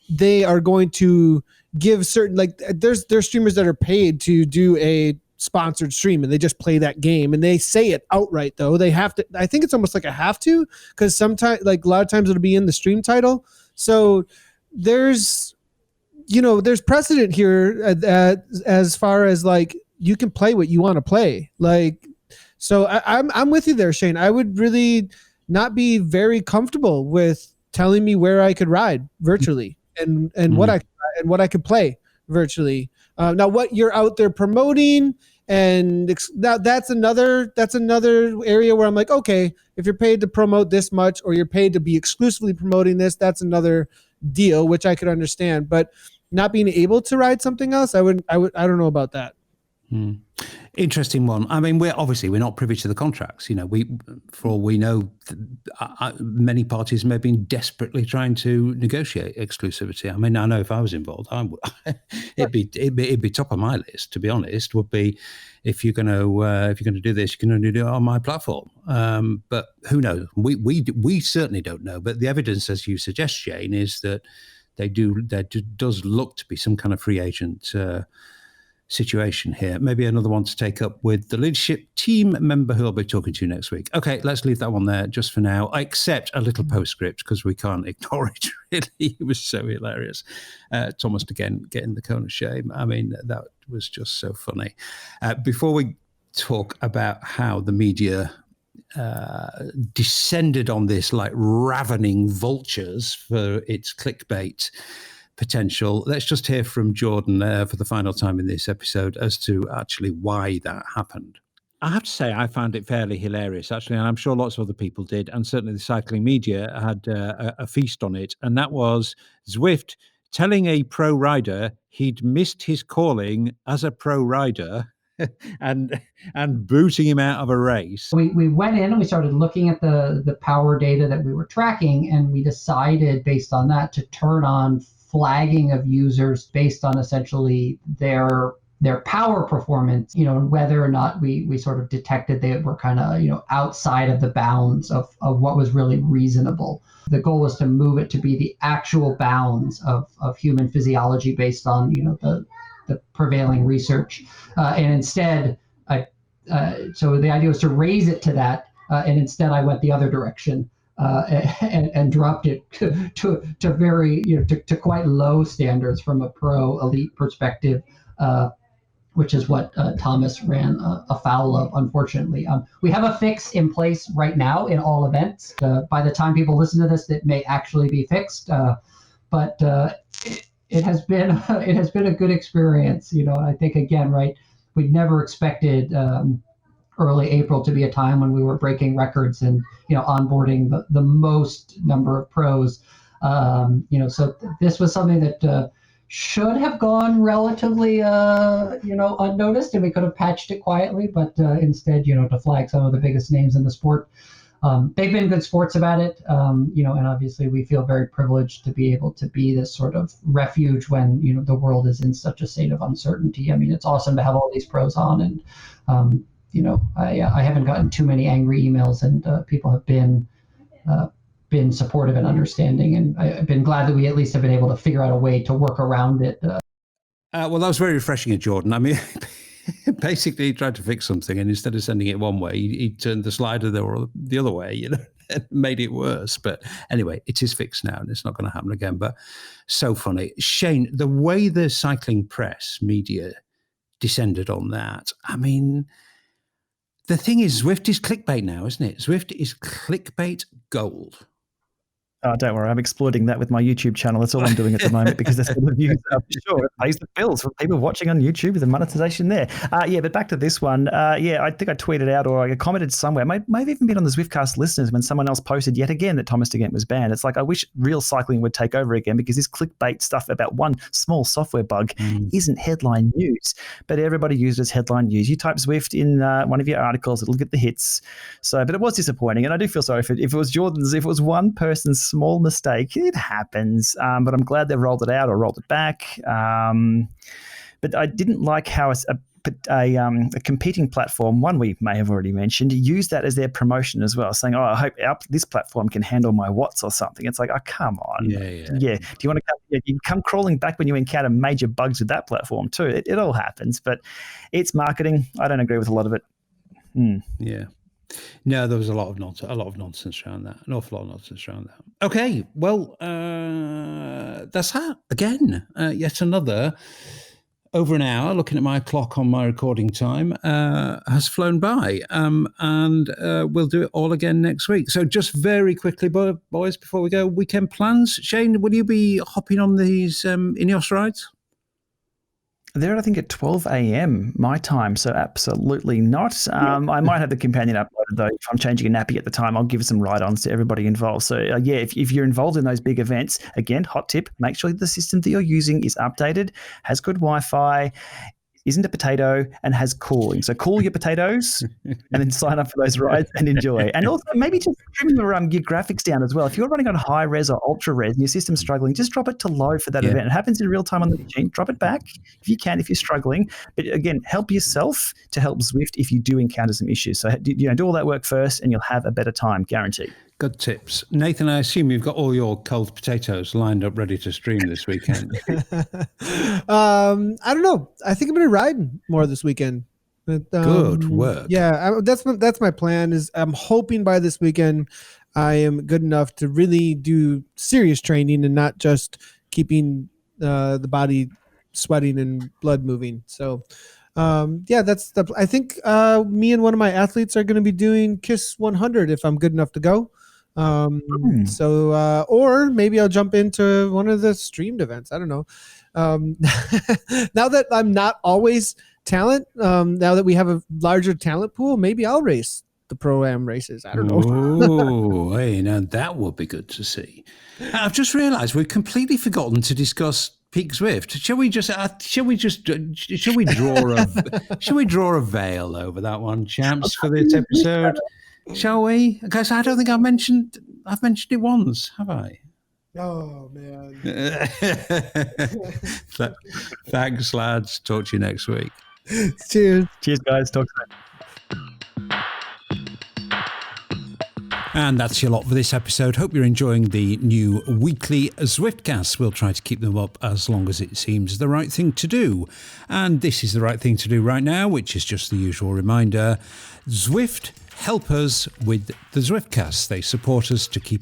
they are going to give certain, like there's streamers that are paid to do a sponsored stream and they just play that game and they say it outright though. They have to, I think it's almost like a have to, because sometimes, like a lot of times it'll be in the stream title. So there's precedent here as far as like you can play what you want to play. Like, so I'm with you there, Shane. I would really not be very comfortable with telling me where I could ride virtually and what I could play virtually. Now, what you're out there promoting, and that's another area where I'm like, okay, if you're paid to promote this much or you're paid to be exclusively promoting this, that's another deal, which I could understand. But not being able to ride something else, I don't know about that. Interesting one. I mean, we're not privy to the contracts. For all we know, many parties may have been desperately trying to negotiate exclusivity. I mean, I know if I was involved, it'd be top of my list. To be honest, would be if you're going to do this, you can only do it on my platform. But who knows? We certainly don't know. But the evidence, as you suggest, Shane, is that there does look to be some kind of free agent situation here. Maybe another one to take up with the leadership team member who I'll be talking to next week. Okay, let's leave that one there just for now. I accept a little postscript because we can't ignore it, really. It was so hilarious. Thomas, again, getting the cone of shame. I mean, that was just so funny. Before we talk about how the media descended on this like ravening vultures for its clickbait potential, let's just hear from Jordan for the final time in this episode as to actually why that happened. I have to say I found it fairly hilarious, actually, and I'm sure lots of other people did, and certainly the cycling media had a feast on it, and that was Zwift telling a pro rider he'd missed his calling as a pro rider and booting him out of a race. We went in and we started looking at the power data that we were tracking, and we decided based on that to turn on flagging of users based on essentially their power performance, whether or not we sort of detected they were kind of, outside of the bounds of what was really reasonable. The goal was to move it to be the actual bounds of human physiology based on, the prevailing research. And instead, so the idea was to raise it to that. And instead I went the other direction. And dropped it to very, to quite low standards from a pro elite perspective, which is what Thomas ran afoul of, unfortunately. We have a fix in place right now in all events. By the time people listen to this, it may actually be fixed, but it has been a good experience. And I think again, right, we'd never expected early April to be a time when we were breaking records and onboarding the most number of pros. So this was something that should have gone relatively unnoticed, and we could have patched it quietly, but instead to flag some of the biggest names in the sport. They've been good sports about it, and obviously we feel very privileged to be able to be this sort of refuge when the world is in such a state of uncertainty. I mean, it's awesome to have all these pros on, and I haven't gotten too many angry emails, and people have been supportive and understanding, and I've been glad that we at least have been able to figure out a way to work around it. Well, that was very refreshing of Jordan. I mean, basically he tried to fix something, and instead of sending it one way, he turned the slider the other way, and made it worse. But anyway, it is fixed now, and it's not going to happen again. But so funny. Shane, the way the cycling press media descended on that, I mean, the thing is, Zwift is clickbait now, isn't it? Zwift is clickbait gold. Oh, don't worry. I'm exploiting that with my YouTube channel. That's all I'm doing at the moment because that's what the views are. Sure, it pays the bills for people watching on YouTube with the monetization there. But back to this one. I think I tweeted out or I commented somewhere, may have even been on the Zwiftcast listeners when someone else posted yet again that Thomas DeGent was banned. It's like, I wish real cycling would take over again because this clickbait stuff about one small software bug isn't headline news, but everybody used it as headline news. You type Zwift in one of your articles, it'll get the hits. So, but it was disappointing, and I do feel sorry for it. If it was Jordan's, if it was one person's small mistake, it happens, but I'm glad they rolled it out or rolled it back. But I didn't like how a competing platform, one we may have already mentioned, use that as their promotion as well, saying, "Oh, I hope this platform can handle my watts or something." It's like, oh, come on, yeah. Do you want to come? Yeah, you come crawling back when you encounter major bugs with that platform too. It all happens, but it's marketing. I don't agree with a lot of it. Yeah. No, there was a lot of nonsense around that. An awful lot of nonsense around that. Okay, well, that's that again. Yet another over an hour. Looking at my clock on my recording time has flown by, and we'll do it all again next week. So, just very quickly, boys, before we go, weekend plans. Shane, will you be hopping on these Ineos rides? They're, I think, at 12 a.m. my time, so absolutely not. I might have the companion uploaded, though. If I'm changing a nappy at the time, I'll give some ride-ons to everybody involved. So, if you're involved in those big events, again, hot tip, make sure the system that you're using is updated, has good Wi-Fi, isn't a potato, and has cooling. So cool your potatoes and then sign up for those rides and enjoy. And also maybe just trim your graphics down as well. If you're running on high res or ultra res and your system's struggling, just drop it to low for that event. It happens in real time on the machine. Drop it back if you can, if you're struggling. But again, help yourself to help Zwift if you do encounter some issues. So do all that work first and you'll have a better time, guaranteed. Good tips. Nathan, I assume you've got all your cold potatoes lined up ready to stream this weekend. I don't know. I think I'm going to ride more this weekend. But, good work. Yeah, that's my plan. Is I'm hoping by this weekend I am good enough to really do serious training and not just keeping the body sweating and blood moving. So I think me and one of my athletes are going to be doing KISS 100 if I'm good enough to go. Or maybe I'll jump into one of the streamed events. I don't know. Now that I'm not always talent, now that we have a larger talent pool, maybe I'll race the Pro-Am races. I don't know. Oh, hey, now that would be good to see. I've just realized we've completely forgotten to discuss Peak Zwift. Shall we draw a veil over that one, champs, for this episode? Shall we? Because I don't think I've mentioned it once, have I? Oh man. Thanks, lads. Talk to you next week. Cheers. Cheers, guys. Talk soon. And that's your lot for this episode. Hope you're enjoying the new weekly Zwiftcasts. We'll try to keep them up as long as it seems the right thing to do. And this is the right thing to do right now, which is just the usual reminder. Zwift help us with the Zwiftcasts. They support us to keep it